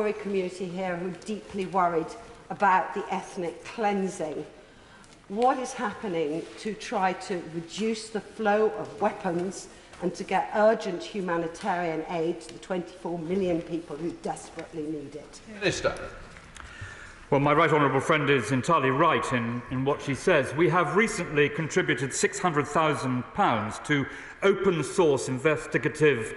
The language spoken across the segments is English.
Tory community here who are deeply worried about the ethnic cleansing. What is happening to try to reduce the flow of weapons and to get urgent humanitarian aid to the 24 million people who desperately need it? Minister. Well, my right honourable friend is entirely right in what she says. We have recently contributed £600,000 to open-source investigative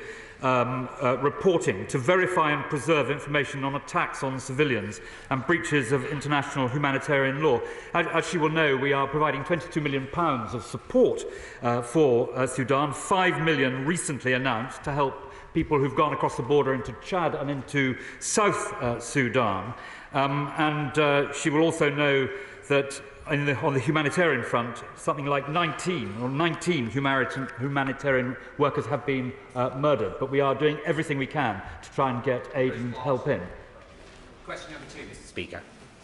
reporting to verify and preserve information on attacks on civilians and breaches of international humanitarian law. As she will know, we are providing £22 million of support for Sudan, £5 million recently announced to help people who've gone across the border into Chad and into South Sudan. She will also know that on the humanitarian front, something like 19 humanitarian workers have been murdered. But we are doing everything we can to try and get aid and help in. Question number 2, Mr. Speaker.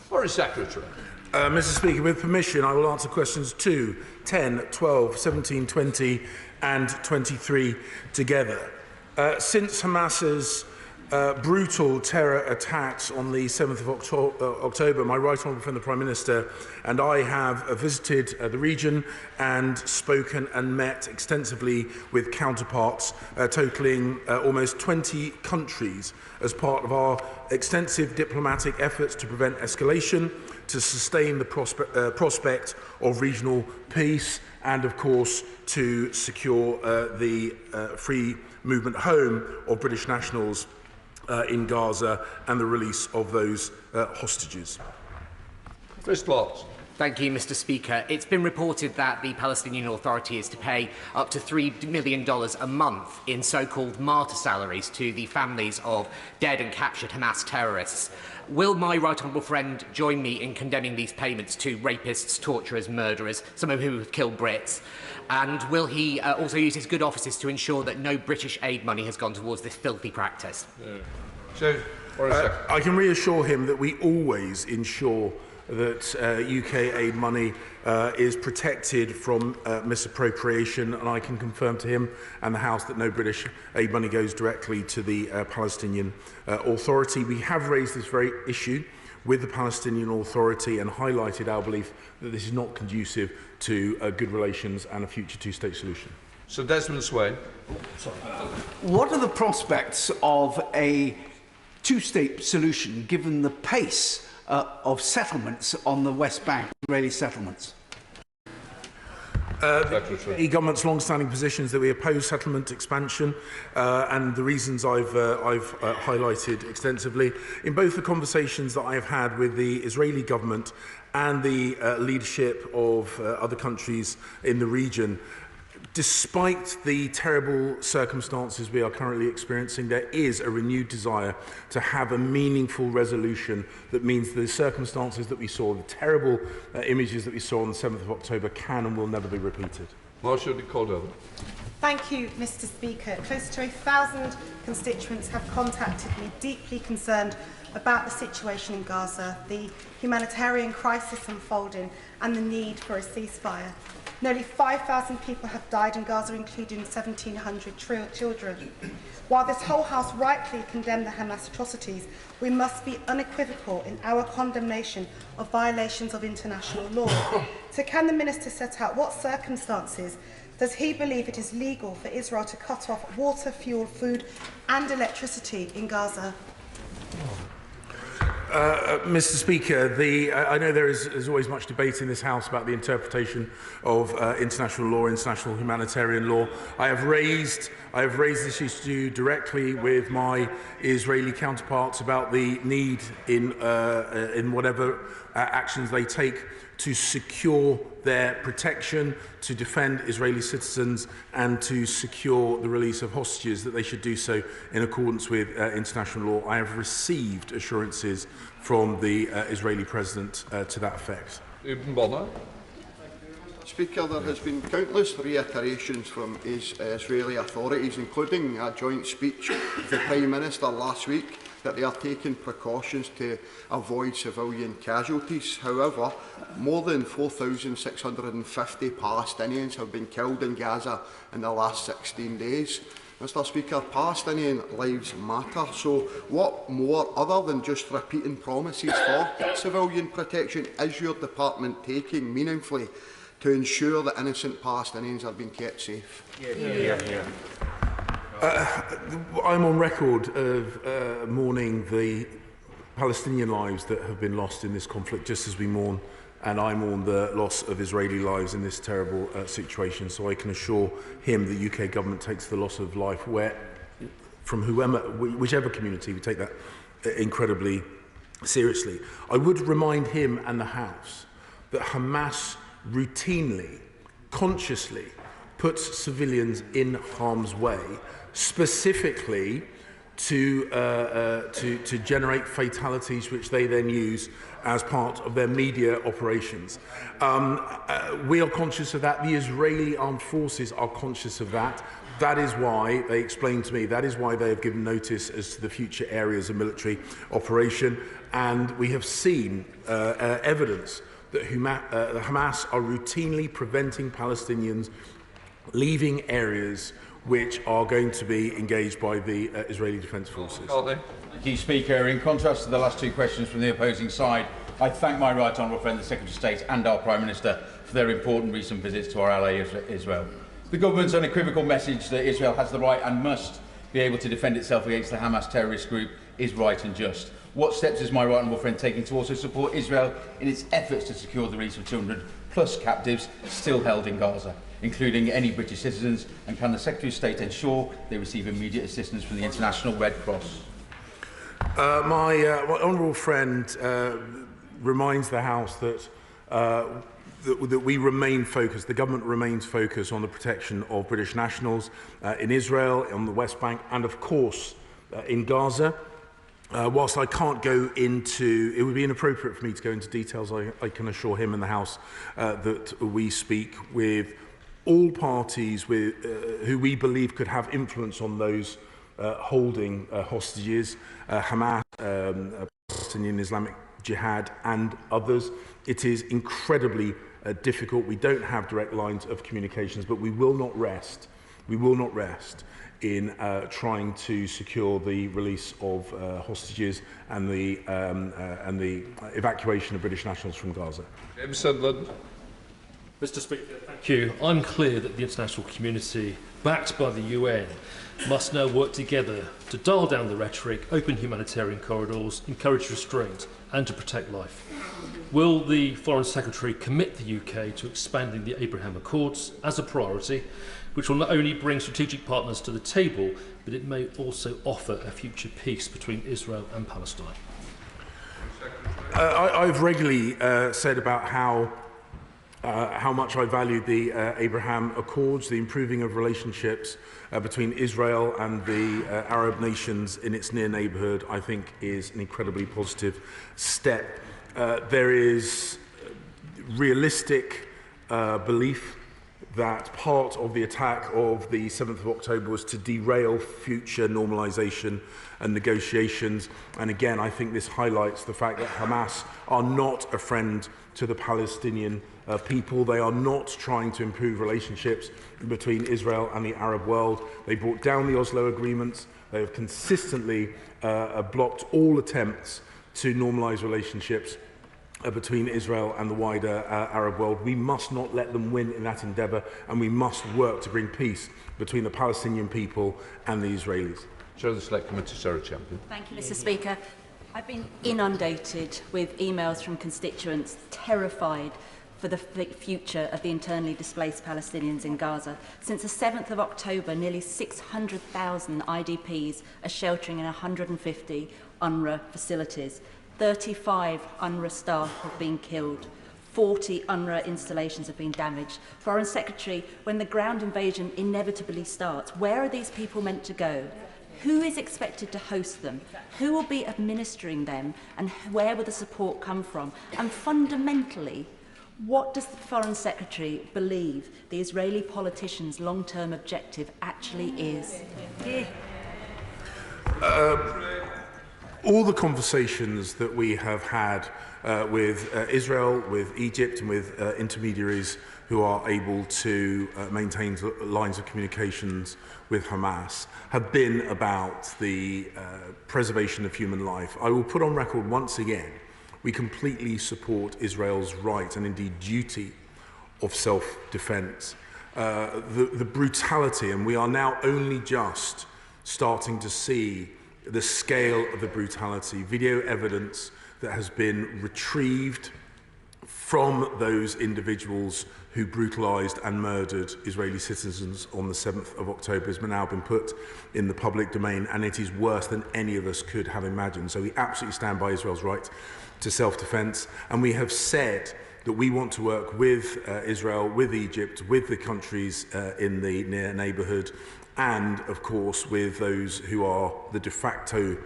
Foreign Secretary. Mr. Speaker, with permission, I will answer questions 2, 10, 12, 17, 20 and 23 together. Since Hamas's brutal terror attacks on the 7th of October, my right honourable friend the Prime Minister and I have visited the region and spoken and met extensively with counterparts totalling almost 20 countries as part of our extensive diplomatic efforts to prevent escalation, to sustain the prospect of regional peace and, of course, to secure the free movement home of British nationals in Gaza and the release of those hostages. Chris Clark. Thank you, Mr. Speaker. It's been reported that the Palestinian Authority is to pay up to $3 million a month in so-called martyr salaries to the families of dead and captured Hamas terrorists. Will my right honourable friend join me in condemning these payments to rapists, torturers, murderers, some of whom have killed Brits? And will he also use his good offices to ensure that no British aid money has gone towards this filthy practice? So, I can reassure him that we always ensure that UK aid money is protected from misappropriation, and I can confirm to him and the House that no British aid money goes directly to the Palestinian Authority. We have raised this very issue with the Palestinian Authority and highlighted our belief that this is not conducive to good relations and a future two-state solution. Sir Desmond Swain. What are the prospects of a two-state solution given the pace of settlements on the West Bank, Israeli settlements? The government's long-standing position is that we oppose settlement expansion, and the reasons I've highlighted extensively in both the conversations that I have had with the Israeli government and the leadership of other countries in the region. Despite the terrible circumstances we are currently experiencing, there is a renewed desire to have a meaningful resolution that means the circumstances that we saw, the terrible images that we saw on the 7th of October can and will never be repeated. Marcia Caldwell. Thank you, Mr. Speaker. Close to 1,000 constituents have contacted me, deeply concerned about the situation in Gaza, the humanitarian crisis unfolding and the need for a ceasefire. Nearly 5,000 people have died in Gaza, including 1,700 children. While this whole House rightly condemned the Hamas atrocities, we must be unequivocal in our condemnation of violations of international law. So can the Minister set out what circumstances does he believe it is legal for Israel to cut off water, fuel, food and electricity in Gaza? Mr. Speaker, I know there is always much debate in this House about the interpretation of international law, international humanitarian law. I have raised this issue directly with my Israeli counterparts about the need in whatever actions they take to secure their protection, to defend Israeli citizens and to secure the release of hostages, that they should do so in accordance with international law. I have received assurances from the Israeli President to that effect. Speaker, there has been countless reiterations from Israeli authorities, including a joint speech of the Prime Minister last week, that they are taking precautions to avoid civilian casualties. However, more than 4,650 Palestinians have been killed in Gaza in the last 16 days. Mr Speaker, Palestinian lives matter, so what more, other than just repeating promises for civilian protection, is your department taking meaningfully to ensure that innocent Palestinians are being kept safe? I'm on record of mourning the Palestinian lives that have been lost in this conflict, just as we mourn, and I mourn the loss of Israeli lives in this terrible situation. So I can assure him the UK government takes the loss of life from whichever community, we take that incredibly seriously. I would remind him and the House that Hamas routinely, consciously puts civilians in harm's way, specifically to generate fatalities which they then use as part of their media operations. We are conscious of that. The Israeli armed forces are conscious of that. That is why, they explained to me, that is why they have given notice as to the future areas of military operation. And we have seen evidence that Hamas are routinely preventing Palestinians leaving areas which are going to be engaged by the Israeli Defence Forces. Thank you, Speaker. In contrast to the last two questions from the opposing side, I thank my right honourable friend, the Secretary of State, and our Prime Minister for their important recent visits to our ally Israel. The government's unequivocal message that Israel has the right and must be able to defend itself against the Hamas terrorist group is right and just. What steps is my right honourable friend taking to also support Israel in its efforts to secure the release of 200+ captives still held in Gaza, including any British citizens, and can the Secretary of State ensure they receive immediate assistance from the International Red Cross? My honourable friend reminds the House that that we remain focused, the government remains focused on the protection of British nationals in Israel, on the West Bank, and of course in Gaza. Whilst I can't go into, it would be inappropriate for me to go into details, I can assure him and the House that we speak with all parties who we believe could have influence on those holding hostages, Hamas, Palestinian Islamic Jihad and others. It is incredibly difficult. We don't have direct lines of communications, but we will not rest. We will not rest in trying to secure the release of hostages and the evacuation of British nationals from Gaza. Mr. Speaker, thank you. I'm clear that the international community, backed by the UN, must now work together to dial down the rhetoric, open humanitarian corridors, encourage restraint and to protect life. Will the Foreign Secretary commit the UK to expanding the Abraham Accords as a priority, which will not only bring strategic partners to the table, but it may also offer a future peace between Israel and Palestine? I've regularly said about how much I value the Abraham Accords. The improving of relationships between Israel and the Arab nations in its near neighbourhood, I think, is an incredibly positive step. There is realistic belief that part of the attack of the 7th of October was to derail future normalisation and negotiations. And again, I think this highlights the fact that Hamas are not a friend to the Palestinian people. They are not trying to improve relationships between Israel and the Arab world. They brought down the Oslo agreements. They have consistently blocked all attempts to normalise relationships between Israel and the wider Arab world. We must not let them win in that endeavour, and we must work to bring peace between the Palestinian people and the Israelis. Chair of the Select Committee, Sarah Champion. Thank you, Mr. Speaker. I've been inundated with emails from constituents terrified for the future of the internally displaced Palestinians in Gaza. Since the 7th of October, nearly 600,000 IDPs are sheltering in 150 UNRWA facilities. 35 UNRWA staff have been killed. 40 UNRWA installations have been damaged. Foreign Secretary, when the ground invasion inevitably starts, where are these people meant to go? Who is expected to host them? Who will be administering them? And where will the support come from? And fundamentally, what does the Foreign Secretary believe the Israeli politicians' long-term objective actually is? all the conversations that we have had with Israel, with Egypt and with intermediaries who are able to maintain lines of communications with Hamas have been about the preservation of human life. I will put on record once again, we completely support Israel's right and indeed duty of self-defense. The brutality, and we are now only just starting to see the scale of the brutality, video evidence that has been retrieved from those individuals who brutalized and murdered Israeli citizens on the 7th of October has now been put in the public domain, and it is worse than any of us could have imagined. So we absolutely stand by Israel's right to self-defense, and we have said that we want to work with Israel, with Egypt, with the countries in the near neighbourhood, and of course with those who are the de facto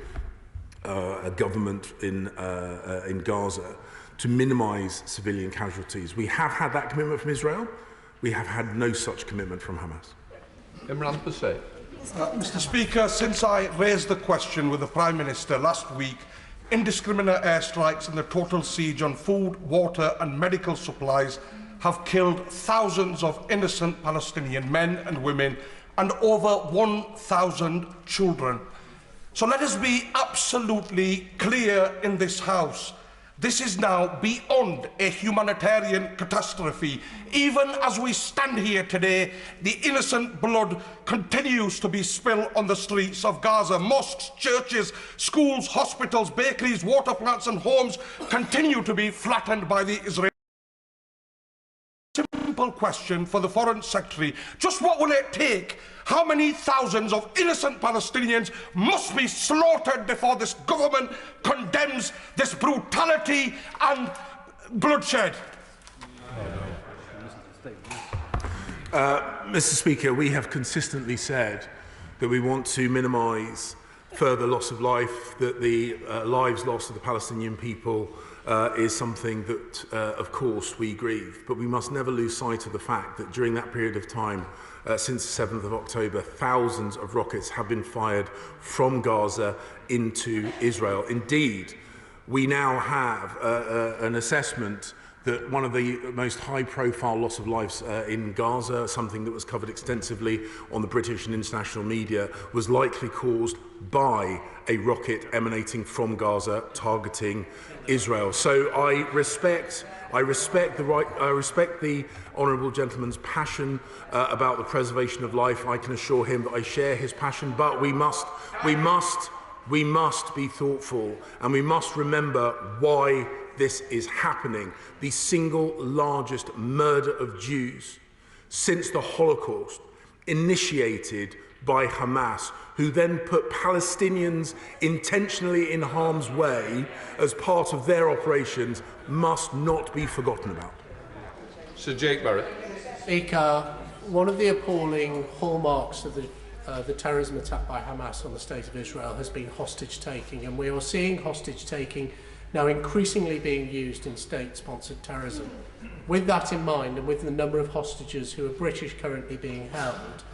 government in Gaza, to minimise civilian casualties. We have had that commitment from Israel. We have had no such commitment from Hamas. Mr. Speaker, since I raised the question with the Prime Minister last week, indiscriminate airstrikes and the total siege on food, water and medical supplies have killed thousands of innocent Palestinian men and women and over 1,000 children. So let us be absolutely clear in this House. This is now beyond a humanitarian catastrophe. Even as we stand here today, the innocent blood continues to be spilled on the streets of Gaza. Mosques, churches, schools, hospitals, bakeries, water plants and homes continue to be flattened by the Israeli. Simple question for the Foreign Secretary. Just what will it take? How many thousands of innocent Palestinians must be slaughtered before this government condemns this brutality and bloodshed? Mr. Speaker, we have consistently said that we want to minimise further loss of life, that the lives lost of the Palestinian people is something that, of course, we grieve. But we must never lose sight of the fact that during that period of time, since the 7th of October, thousands of rockets have been fired from Gaza into Israel. Indeed, we now have an assessment that one of the most high-profile loss of lives in Gaza, something that was covered extensively on the British and international media, was likely caused by a rocket emanating from Gaza targeting Israel. So I respect the honourable gentleman's passion about the preservation of life. I can assure him that I share his passion, but we must be thoughtful, and we must remember why this is happening. The single largest murder of Jews since the Holocaust, initiated by Hamas, who then put Palestinians intentionally in harm's way as part of their operations, must not be forgotten about. Sir Jake Barrett. Speaker, one of the appalling hallmarks of the terrorism attack by Hamas on the State of Israel has been hostage-taking, and we are seeing hostage-taking now increasingly being used in state-sponsored terrorism. With that in mind, and with the number of hostages who are British currently being held,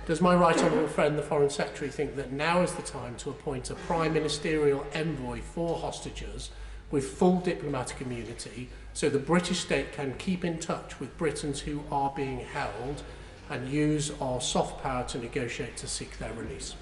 does my right honourable friend, the Foreign Secretary, think that now is the time to appoint a Prime Ministerial envoy for hostages with full diplomatic immunity, so the British state can keep in touch with Britons who are being held and use our soft power to negotiate to seek their release?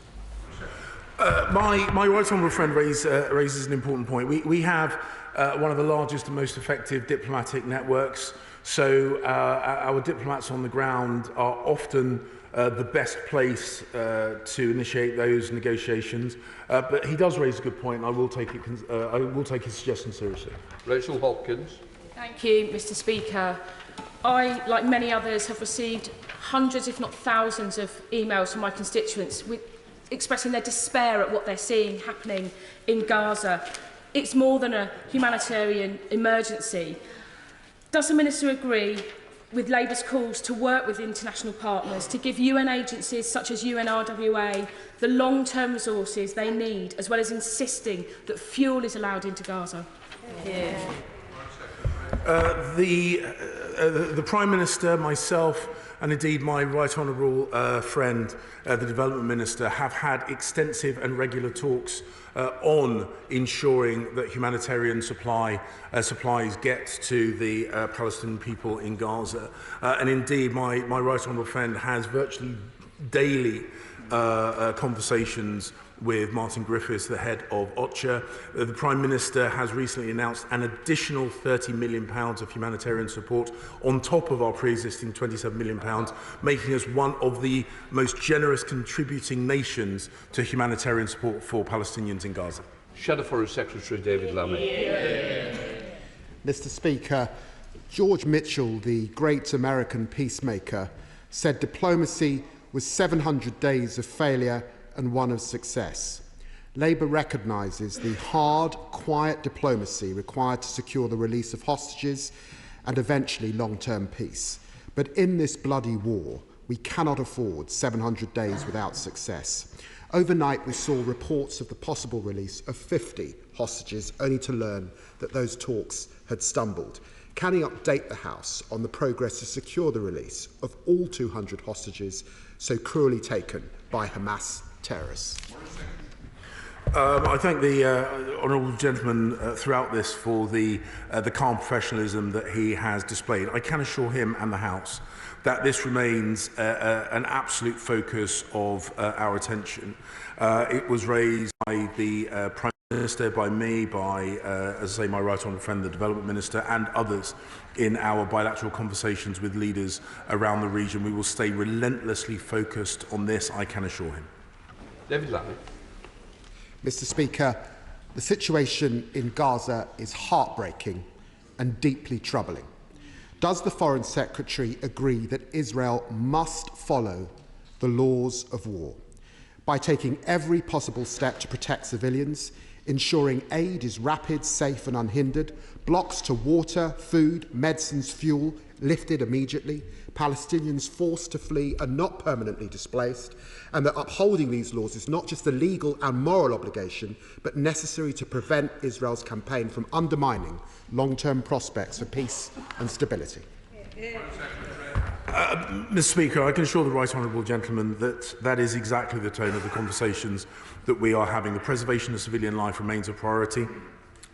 My right honourable friend raises an important point. We have one of the largest and most effective diplomatic networks, so our diplomats on the ground are often the best place to initiate those negotiations. But he does raise a good point, and I will take his suggestion seriously. Rachel Hopkins. Thank you, Mr. Speaker. I, like many others, have received hundreds, if not thousands, of emails from my constituents expressing their despair at what they're seeing happening in Gaza. It's more than a humanitarian emergency. Does the Minister agree with Labour's calls to work with international partners to give UN agencies such as UNRWA the long-term resources they need, as well as insisting that fuel is allowed into Gaza? The The Prime Minister, myself, and indeed my Right Honourable friend, the Development Minister, have had extensive and regular talks on ensuring that humanitarian supplies get to the Palestinian people in Gaza. And indeed, my Right Honourable friend has virtually daily conversations with Martin Griffiths, the head of OCHA. The Prime Minister has recently announced an additional £30 million of humanitarian support on top of our pre-existing £27 million, making us one of the most generous contributing nations to humanitarian support for Palestinians in Gaza. Shadow Forest Secretary David Lammy. Mr. Speaker, George Mitchell, the great American peacemaker, said diplomacy was 700 days of failure and one of success. Labour recognises the hard, quiet diplomacy required to secure the release of hostages and eventually long-term peace. But in this bloody war, we cannot afford 700 days without success. Overnight, we saw reports of the possible release of 50 hostages, only to learn that those talks had stumbled. Can he update the House on the progress to secure the release of all 200 hostages so cruelly taken by Hamas terrorists? I thank the honourable gentleman throughout this for the calm professionalism that he has displayed. I can assure him and the House that this remains an absolute focus of our attention. It was raised by the Prime Minister, by me, by, as I say, my right honourable friend, the Development Minister, and others in our bilateral conversations with leaders around the region. We will stay relentlessly focused on this, I can assure him. David Lammy. Mr. Speaker, the situation in Gaza is heartbreaking and deeply troubling. Does the Foreign Secretary agree that Israel must follow the laws of war by taking every possible step to protect civilians, ensuring aid is rapid, safe and unhindered, blocks to water, food, medicines, fuel lifted immediately, Palestinians forced to flee and not permanently displaced, and that upholding these laws is not just a legal and moral obligation, but necessary to prevent Israel's campaign from undermining long-term prospects for peace and stability? Mr. Speaker, I can assure the right honourable gentleman that that is exactly the tone of the conversations that we are having. The preservation of civilian life remains a priority.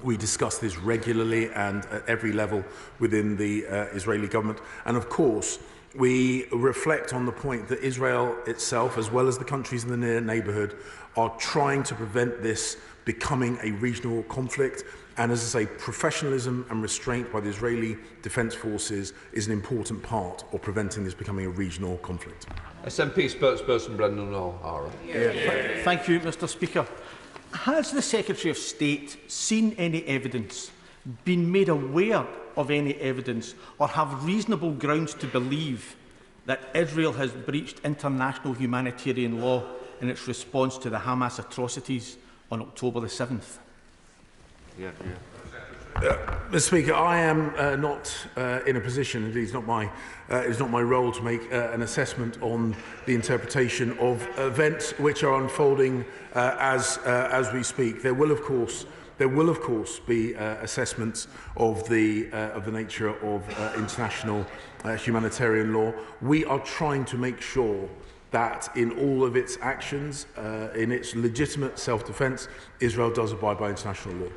We discuss this regularly and at every level within the Israeli government. And of course, we reflect on the point that Israel itself, as well as the countries in the near neighbourhood, are trying to prevent this becoming a regional conflict. And as I say, professionalism and restraint by the Israeli Defence Forces is an important part of preventing this becoming a regional conflict. SNP spokesperson Brendan O'Hara. Thank you, Mr. Speaker. Has the Secretary of State seen any evidence, been made aware of any evidence, or have reasonable grounds to believe that Israel has breached international humanitarian law in its response to the Hamas atrocities on October the 7th? Mr. Speaker, I am not in a position, indeed it's not my role to make an assessment on the interpretation of events which are unfolding as we speak. There will of course be assessments of the nature of international humanitarian law. We are trying to make sure that in all of its actions, in its legitimate self-defence, Israel does abide by international law.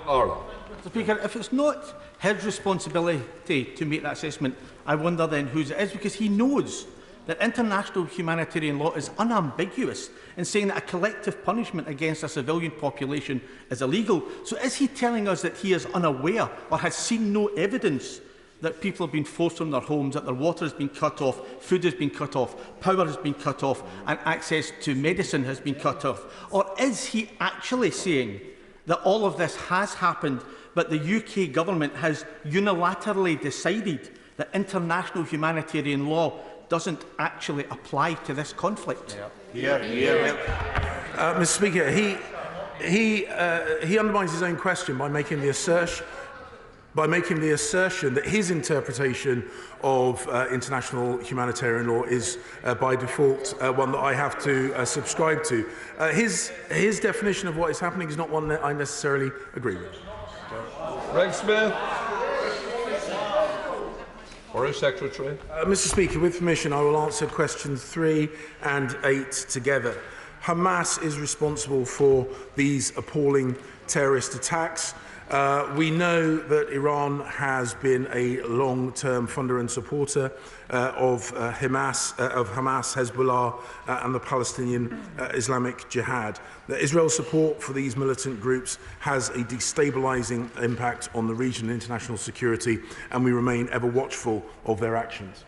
Mr. Speaker, if it's not his responsibility to make that assessment, I wonder then whose it is, because he knows that international humanitarian law is unambiguous in saying that a collective punishment against a civilian population is illegal. So is he telling us that he is unaware or has seen no evidence that people have been forced from their homes, that their water has been cut off, food has been cut off, power has been cut off, and access to medicine has been cut off? Or is he actually saying that all of this has happened, but the UK government has unilaterally decided that international humanitarian law doesn't actually apply to this conflict? Mr. Speaker, he undermines his own question by making the assertion that his interpretation of international humanitarian law is by default one that I have to subscribe to. His definition of what is happening is not one that I necessarily agree with. Greg Smith. Foreign Secretary. Mr. Speaker, with permission, I will answer questions 3 and 8 together. Hamas is responsible for these appalling terrorist attacks. We know that Iran has been a long-term funder and supporter of Hamas, Hezbollah, and the Palestinian Islamic Jihad. Israel's support for these militant groups has a destabilising impact on the region and international security, and we remain ever watchful of their actions.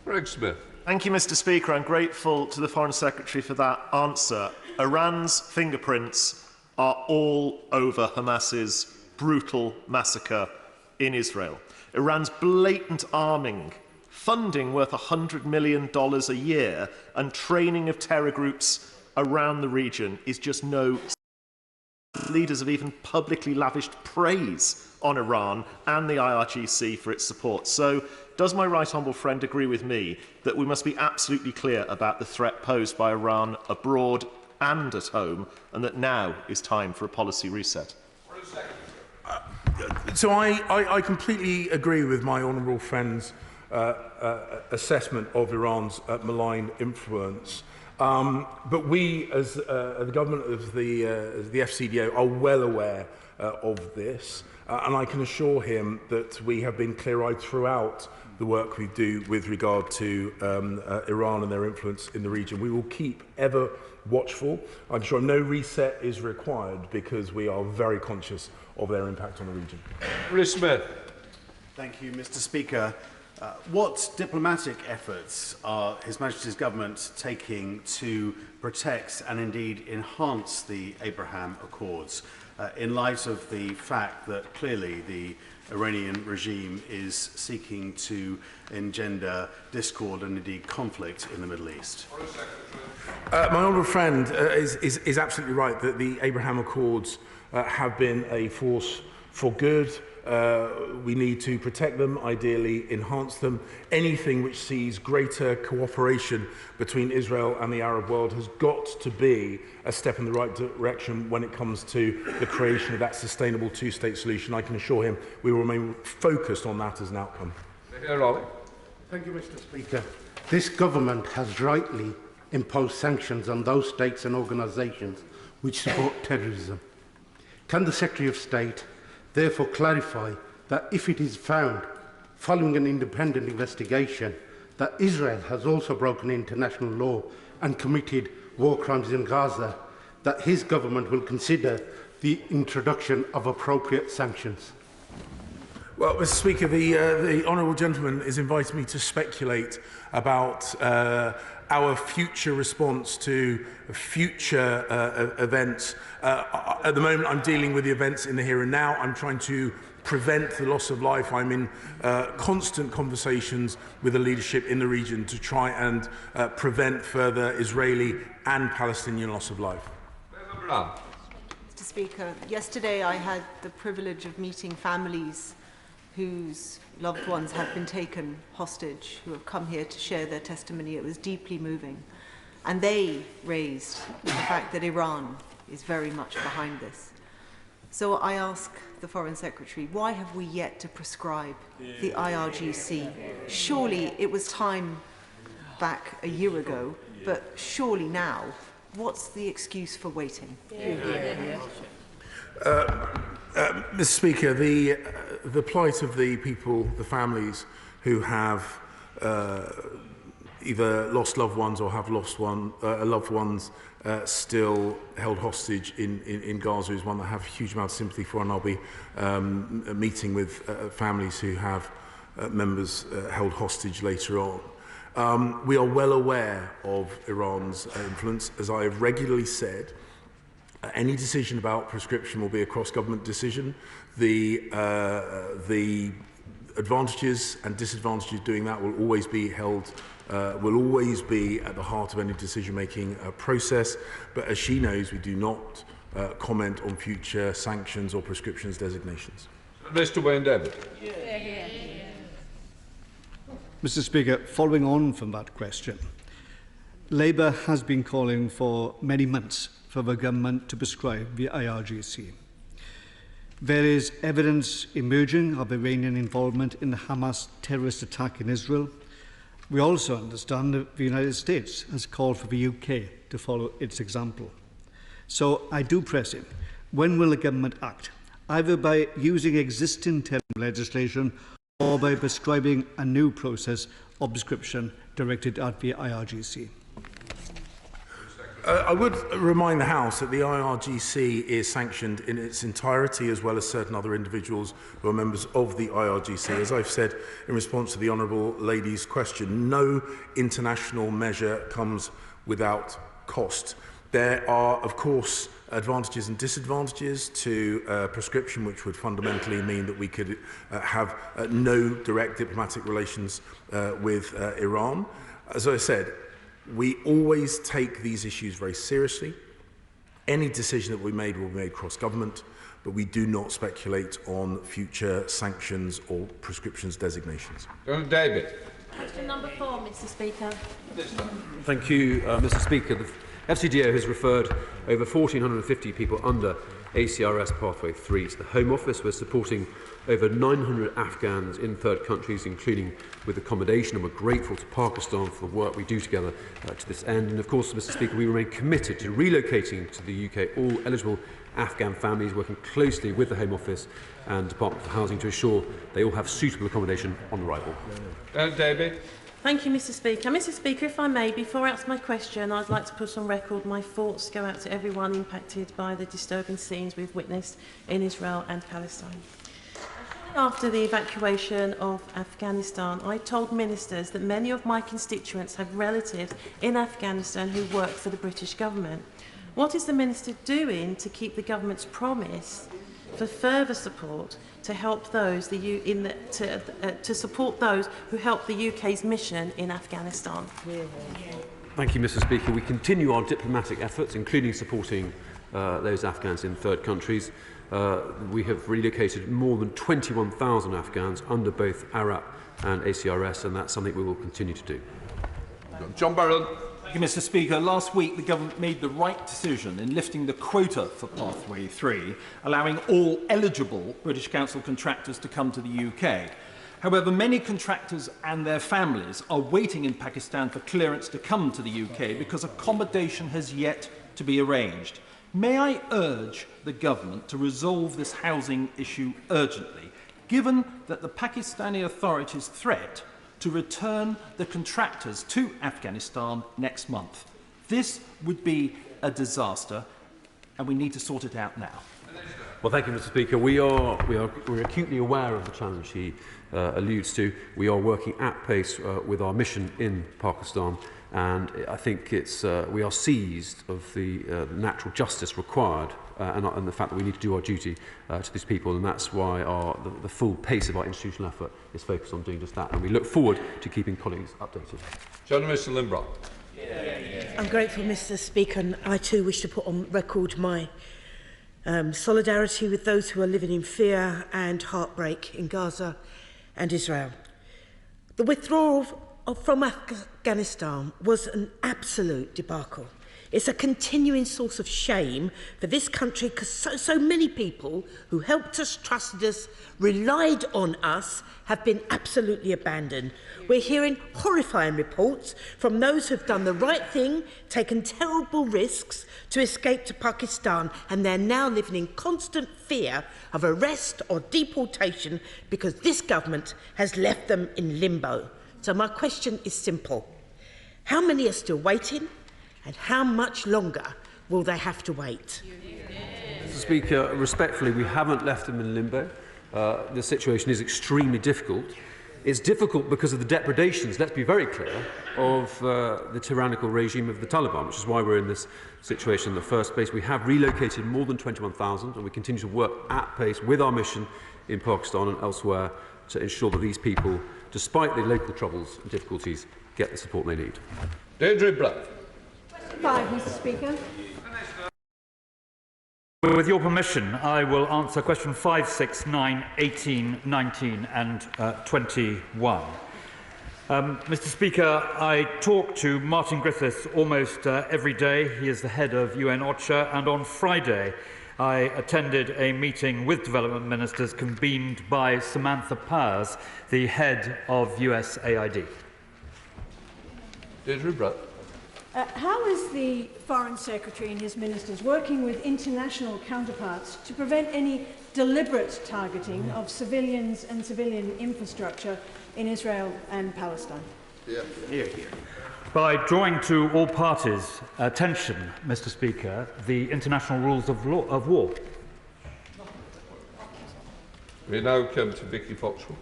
Greg Smith. Thank you, Mr. Speaker. I'm grateful to the Foreign Secretary for that answer. Iran's fingerprints are all over Hamas's brutal massacre in Israel. Iran's blatant arming, funding worth $100 million a year, and training of terror groups around the region is just no. Leaders have even publicly lavished praise on Iran and the IRGC for its support. So, does my right honourable friend agree with me that we must be absolutely clear about the threat posed by Iran abroad and at home, and that now is time for a policy reset? So I completely agree with my honourable friend's assessment of Iran's malign influence. But we, as the government of the FCDO, are well aware of this, and I can assure him that we have been clear-eyed throughout the work we do with regard to Iran and their influence in the region. We will keep ever watchful. I'm sure no reset is required because we are very conscious of their impact on the region. Rhys Smith. Thank you, Mr. Speaker. What diplomatic efforts are His Majesty's government taking to protect and indeed enhance the Abraham Accords in light of the fact that clearly the Iranian regime is seeking to engender discord and indeed conflict in the Middle East? My honourable friend is absolutely right that the Abraham Accords have been a force for good. We need to protect them, ideally enhance them. Anything which sees greater cooperation between Israel and the Arab world has got to be a step in the right direction when it comes to the creation of that sustainable two-state solution. I can assure him we will remain focused on that as an outcome. Thank you, Mr. Speaker. This government has rightly imposed sanctions on those states and organisations which support terrorism. Can the Secretary of State therefore clarify that if it is found, following an independent investigation, that Israel has also broken international law and committed war crimes in Gaza, that his government will consider the introduction of appropriate sanctions? Well, Mr. Speaker, the honourable gentleman is inviting me to speculate about our future response to future events. At the moment, I'm dealing with the events in the here and now. I'm trying to prevent the loss of life. I'm in constant conversations with the leadership in the region to try and prevent further Israeli and Palestinian loss of life. Mr. Speaker, yesterday I had the privilege of meeting families whose loved ones have been taken hostage, who have come here to share their testimony. It was deeply moving. And they raised the fact that Iran is very much behind this. So I ask the Foreign Secretary, why have we yet to prescribe the IRGC? Surely it was time back a year ago, but surely now, what's the excuse for waiting? Mr. Speaker, the plight of the people, the families who have either lost loved ones or have lost loved ones still held hostage in Gaza is one that I have a huge amount of sympathy for, and I'll be meeting with families who have members held hostage later on. We are well aware of Iran's influence. As I have regularly said, any decision about prescription will be a cross-government decision. The advantages and disadvantages of doing that will always be held, will always be at the heart of any decision-making process. But as she knows, we do not comment on future sanctions or prescriptions designations. Mr. Wayne David. Mr. Speaker, following on from that question, Labour has been calling for many months for the government to prescribe the IRGC. There is evidence emerging of Iranian involvement in the Hamas terrorist attack in Israel. We also understand that the United States has called for the UK to follow its example. So I do press him. When will the government act? Either by using existing terrorism legislation or by prescribing a new process of prescription directed at the IRGC. I would remind the House that the IRGC is sanctioned in its entirety, as well as certain other individuals who are members of the IRGC. As I've said in response to the Honourable Lady's question, no international measure comes without cost. There are, of course, advantages and disadvantages to prescription, which would fundamentally mean that we could have no direct diplomatic relations with Iran. As I said, we always take these issues very seriously. Any decision that we made will be made cross-government, but we do not speculate on future sanctions or prescriptions designations. David. Question number 4, Mr. Speaker. Thank you, Mr. Speaker. The FCDO has referred over 1,450 people under ACRS Pathway 3 to the Home Office. We're supporting over 900 Afghans in third countries, including with accommodation, and we're grateful to Pakistan for the work we do together to this end. And of course, Mr. Speaker, we remain committed to relocating to the UK all eligible Afghan families, working closely with the Home Office and Department for Housing to ensure they all have suitable accommodation on arrival. David. Thank you, Mr. Speaker. Mr. Speaker, if I may, before I ask my question, I'd like to put on record my thoughts go out to everyone impacted by the disturbing scenes we've witnessed in Israel and Palestine. After the evacuation of Afghanistan, I told ministers that many of my constituents have relatives in Afghanistan who work for the British government. What is the minister doing to keep the government's promise for further support to help those to support those who help the UK's mission in Afghanistan? Thank you, Mr. Speaker. We continue our diplomatic efforts, including supporting those Afghans in third countries. We have relocated more than 21,000 Afghans under both ARAP and ACRS, and that's something we will continue to do. John Barron. Thank you, Mr. Speaker. Last week, the government made the right decision in lifting the quota for Pathway 3, allowing all eligible British Council contractors to come to the UK. However, many contractors and their families are waiting in Pakistan for clearance to come to the UK because accommodation has yet to be arranged. May I urge the government to resolve this housing issue urgently, given that the Pakistani authorities threat to return the contractors to Afghanistan next month. This would be a disaster, and we need to sort it out now. Well, thank you, Mr. Speaker. We're acutely aware of the challenge he alludes to. We are working at pace with our mission in Pakistan, and I think we are seized of the natural justice required and the fact that we need to do our duty to these people, and that's why the full pace of our institutional effort is focused on doing just that, and we look forward to keeping colleagues updated. Journalist Limbrock. I'm grateful, Mr. Speaker, and I too wish to put on record my solidarity with those who are living in fear and heartbreak in Gaza and Israel. The withdrawal from Afghanistan was an absolute debacle. It's a continuing source of shame for this country because so many people who helped us, trusted us, relied on us have been absolutely abandoned. We're hearing horrifying reports from those who've done the right thing, taken terrible risks to escape to Pakistan, and they're now living in constant fear of arrest or deportation because this government has left them in limbo. So my question is simple. How many are still waiting? And how much longer will they have to wait? Mr. Speaker, respectfully, we haven't left them in limbo. The situation is extremely difficult. It's difficult because of the depredations, let's be very clear, of the tyrannical regime of the Taliban, which is why we're in this situation in the first place. We have relocated more than 21,000, and we continue to work at pace with our mission in Pakistan and elsewhere to ensure that these people, despite the local troubles and difficulties, get the support they need. Deirdre Black. 5, Mr. Speaker. With your permission, I will answer question 5, 6, 9, 18, 19 and 21. Mr. Speaker, I talk to Martin Griffiths almost every day. He is the head of UN OCHA, and on Friday I attended a meeting with development ministers convened by Samantha Powers, the head of USAID. Deirdre Black. How is the Foreign Secretary and his ministers working with international counterparts to prevent any deliberate targeting of civilians and civilian infrastructure in Israel and Palestine? Yeah. Here, here. By drawing to all parties' attention, Mr. Speaker, the international rules of war. We now come to Vicky Foxwell.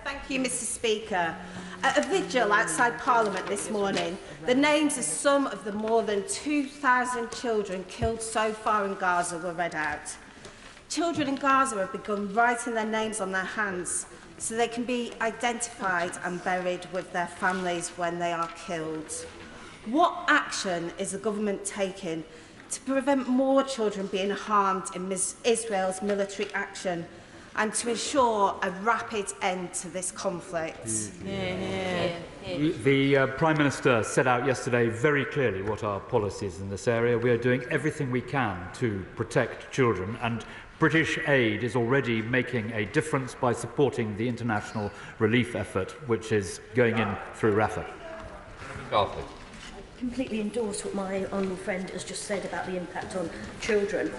Thank you, Mr. Speaker. At a vigil outside Parliament this morning, the names of some of the more than 2,000 children killed so far in Gaza were read out. Children in Gaza have begun writing their names on their hands so they can be identified and buried with their families when they are killed. What action is the government taking to prevent more children being harmed in Israel's military action and to ensure a rapid end to this conflict? The Prime Minister set out yesterday very clearly what our policy is in this area. We are doing everything we can to protect children, and British aid is already making a difference by supporting the international relief effort, which is going in through Rafah. Garfield. Completely endorse what my honourable friend has just said about the impact on children.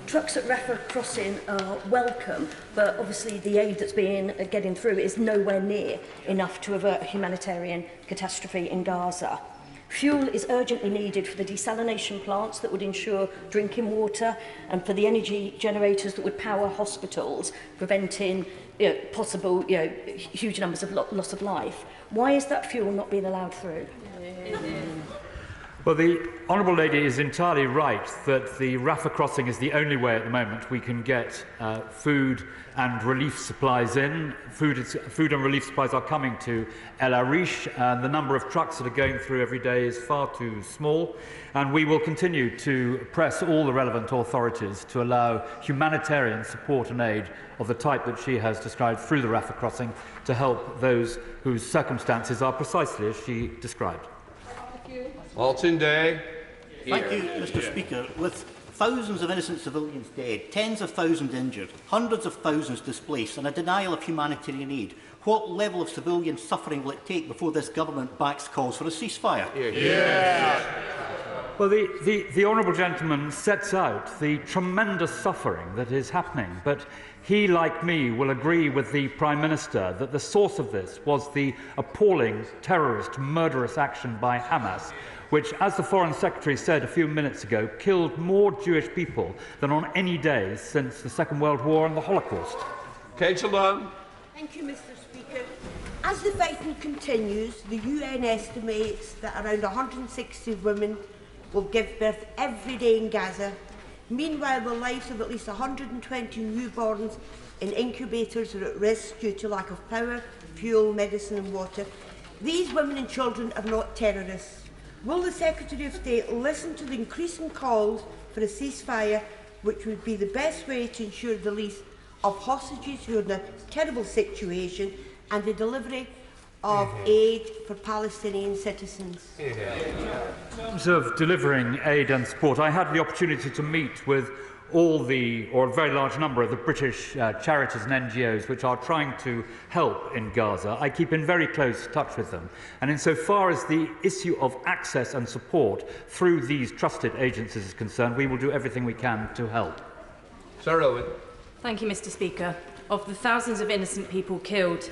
Trucks at Rafah crossing are welcome, but obviously the aid that's getting through is nowhere near enough to avert a humanitarian catastrophe in Gaza. Fuel is urgently needed for the desalination plants that would ensure drinking water and for the energy generators that would power hospitals, preventing possible huge numbers of loss of life. Why is that fuel not being allowed through? Well, the Honourable Lady is entirely right that the Rafah crossing is the only way at the moment we can get food and relief supplies in. Food and relief supplies are coming to El Arish, and the number of trucks that are going through every day is far too small. And we will continue to press all the relevant authorities to allow humanitarian support and aid of the type that she has described through the Rafah crossing to help those whose circumstances are precisely as she described. Martin Day. Thank you, Mr. Speaker. With thousands of innocent civilians dead, tens of thousands injured, hundreds of thousands displaced, and a denial of humanitarian aid, what level of civilian suffering will it take before this government backs calls for a ceasefire? Well, the Honourable Gentleman sets out the tremendous suffering that is happening, but he, like me, will agree with the Prime Minister that the source of this was the appalling, terrorist, murderous action by Hamas, which, as the Foreign Secretary said a few minutes ago, killed more Jewish people than on any day since the Second World War and the Holocaust. Kate Alone. Thank you, Mr. Speaker. As the fighting continues, the UN estimates that around 160 women will give birth every day in Gaza. Meanwhile, the lives of at least 120 newborns in incubators are at risk due to lack of power, fuel, medicine and water. These women and children are not terrorists. Will the Secretary of State listen to the increasing calls for a ceasefire, which would be the best way to ensure the release of hostages who are in a terrible situation and the delivery of aid for Palestinian citizens? In terms of delivering aid and support, I had the opportunity to meet with all the, or a very large number of the British charities and NGOs which are trying to help in Gaza. I keep in very close touch with them. And insofar as the issue of access and support through these trusted agencies is concerned, we will do everything we can to help. Sarah Owen. Thank you, Mr. Speaker. Of the thousands of innocent people killed,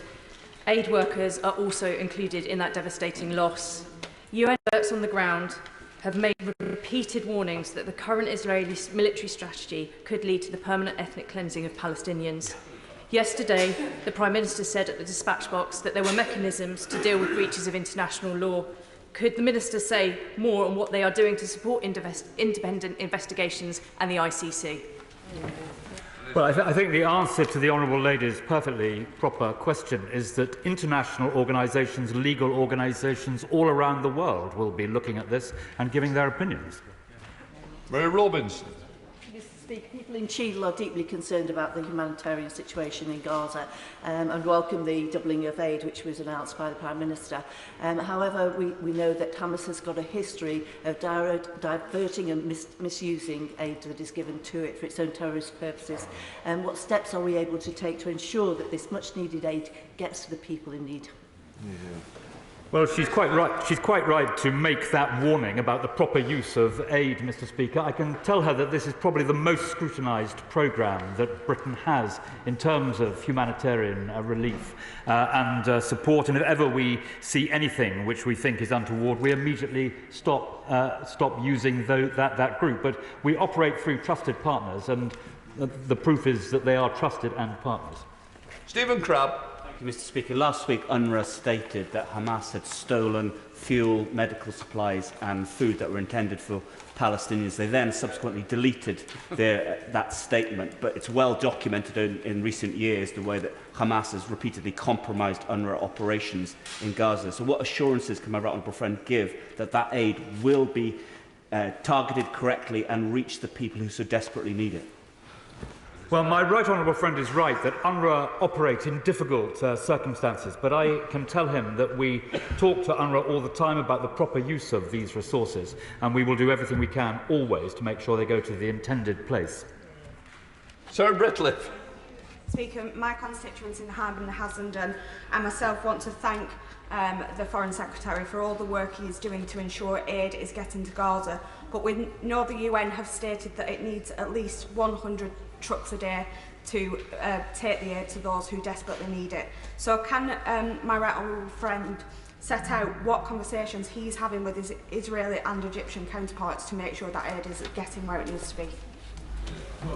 aid workers are also included in that devastating loss. UN experts on the ground have made repeated warnings that the current Israeli military strategy could lead to the permanent ethnic cleansing of Palestinians. Yesterday, the Prime Minister said at the dispatch box that there were mechanisms to deal with breaches of international law. Could the Minister say more on what they are doing to support independent investigations and the ICC? Well, I think the answer to the Honourable Lady's perfectly proper question is that international organisations, legal organisations all around the world will be looking at this and giving their opinions. Mary Robinson. Mr. Speaker, people in Cheadle are deeply concerned about the humanitarian situation in Gaza and welcome the doubling of aid which was announced by the Prime Minister. However, we know that Hamas has got a history of diverting and misusing aid that is given to it for its own terrorist purposes. What steps are we able to take to ensure that this much-needed aid gets to the people in need? Well, she's quite right. She's quite right to make that warning about the proper use of aid, Mr. Speaker. I can tell her that this is probably the most scrutinised programme that Britain has in terms of humanitarian relief and support. And if ever we see anything which we think is untoward, we immediately stop using that group. But we operate through trusted partners, and the proof is that they are trusted and partners. Stephen Crabb. Mr. Speaker, last week UNRWA stated that Hamas had stolen fuel, medical supplies and food that were intended for Palestinians. They then subsequently deleted that statement, but it's well documented in recent years the way that Hamas has repeatedly compromised UNRWA operations in Gaza. So what assurances can my right honourable friend give that that aid will be targeted correctly and reach the people who so desperately need it? Well, my right honourable friend is right that UNRWA operate in difficult circumstances, but I can tell him that we talk to UNRWA all the time about the proper use of these resources, and we will do everything we can always to make sure they go to the intended place. Sarah Britliff. Speaker, my constituents in Harbin and Haslingden and myself want to thank the Foreign Secretary for all the work he is doing to ensure aid is getting to Gaza. But we know the UN have stated that it needs at least 100 trucks a day to take the aid to those who desperately need it. So can my right honourable friend set out what conversations he's having with his Israeli and Egyptian counterparts to make sure that aid is getting where it needs to be?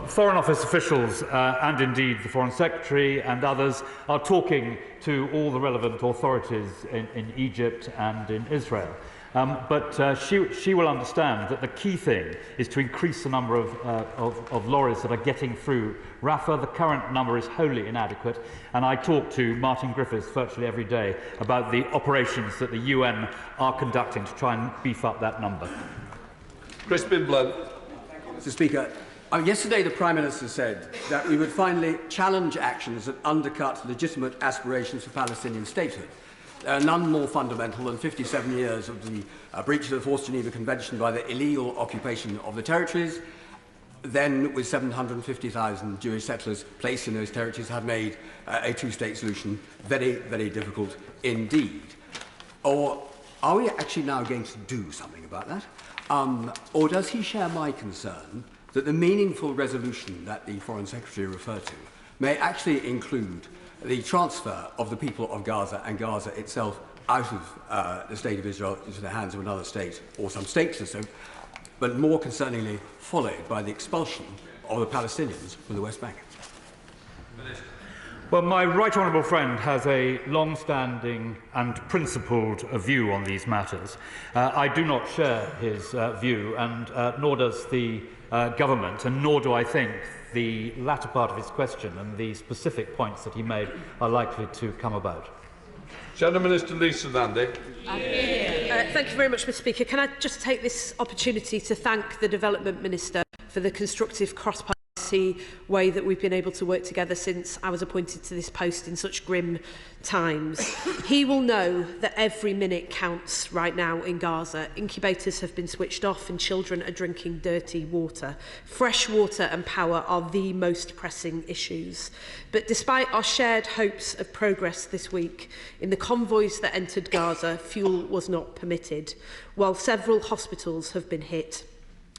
Foreign Office officials and indeed the Foreign Secretary and others are talking to all the relevant authorities in Egypt and in Israel. But she will understand that the key thing is to increase the number of lorries that are getting through Rafah. The current number is wholly inadequate, and I talk to Martin Griffiths virtually every day about the operations that the UN are conducting to try and beef up that number. Crispin Blunt. Mr. Speaker, yesterday the Prime Minister said that we would finally challenge actions that undercut legitimate aspirations for Palestinian statehood. None more fundamental than 57 years of the breach of the Fourth Geneva Convention by the illegal occupation of the territories, then with 750,000 Jewish settlers placed in those territories, have made a two-state solution very, very difficult indeed. Or are we actually now going to do something about that? Or does he share my concern that the meaningful resolution that the Foreign Secretary referred to may actually include the transfer of the people of Gaza and Gaza itself out of the State of Israel into the hands of another state, or some states or so, but more concerningly followed by the expulsion of the Palestinians from the West Bank? Well, my right honourable friend has a long-standing and principled view on these matters. I do not share his view, and nor does the government, and nor do I think the latter part of his question and the specific points that he made are likely to come about. Shadow Minister Lisa Nandy. Thank you very much, Mr. Speaker. Can I just take this opportunity to thank the Development Minister for the constructive cross-party way that we've been able to work together since I was appointed to this post in such grim times. He will know that every minute counts right now in Gaza. Incubators have been switched off and children are drinking dirty water. Fresh water and power are the most pressing issues. But despite our shared hopes of progress this week, in the convoys that entered Gaza, fuel was not permitted, while several hospitals have been hit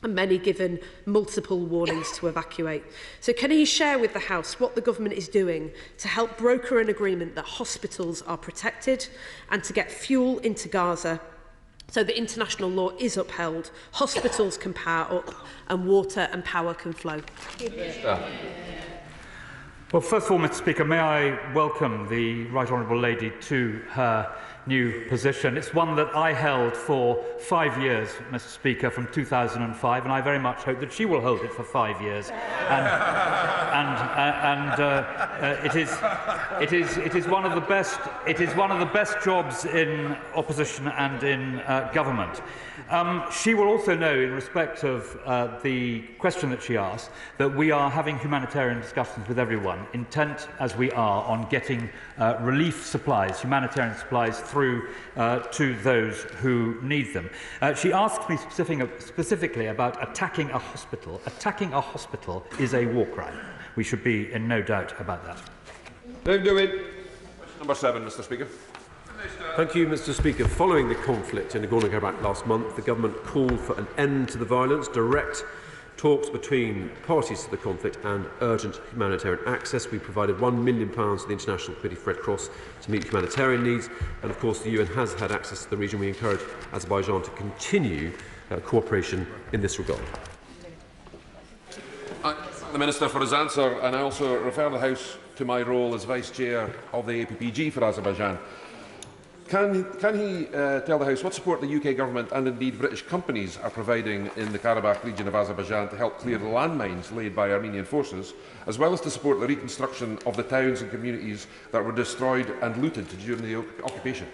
and many given multiple warnings to evacuate. So can he share with the House what the government is doing to help broker an agreement that hospitals are protected and to get fuel into Gaza so that international law is upheld, hospitals can power up and water and power can flow? Well, first of all, Mr. Speaker, may I welcome the Right Honourable Lady to her new position. It's one that I held for 5 years, Mr. Speaker, from 2005, and I very much hope that she will hold it for 5 years. It is one of the best. It is one of the best jobs in opposition and in government. She will also know, in respect of the question that she asked, that we are having humanitarian discussions with everyone, intent as we are on getting relief supplies, humanitarian supplies, through to those who need them. She asked me specifically about attacking a hospital. Attacking a hospital is a war crime. We should be in no doubt about that. Question number 7, Mr. Speaker. Thank you, Mr. Speaker. Following the conflict in Nagorno-Karabakh last month, the government called for an end to the violence, direct talks between parties to the conflict and urgent humanitarian access. We provided £1 million to the International Committee for Red Cross to meet humanitarian needs, and of course the UN has had access to the region. We encourage Azerbaijan to continue cooperation in this regard. I thank the Minister for his answer, and I also refer the House to my role as Vice Chair of the APPG for Azerbaijan. Can he tell the House what support the UK Government and indeed British companies are providing in the Karabakh region of Azerbaijan to help clear the landmines laid by Armenian forces, as well as to support the reconstruction of the towns and communities that were destroyed and looted during the occupation?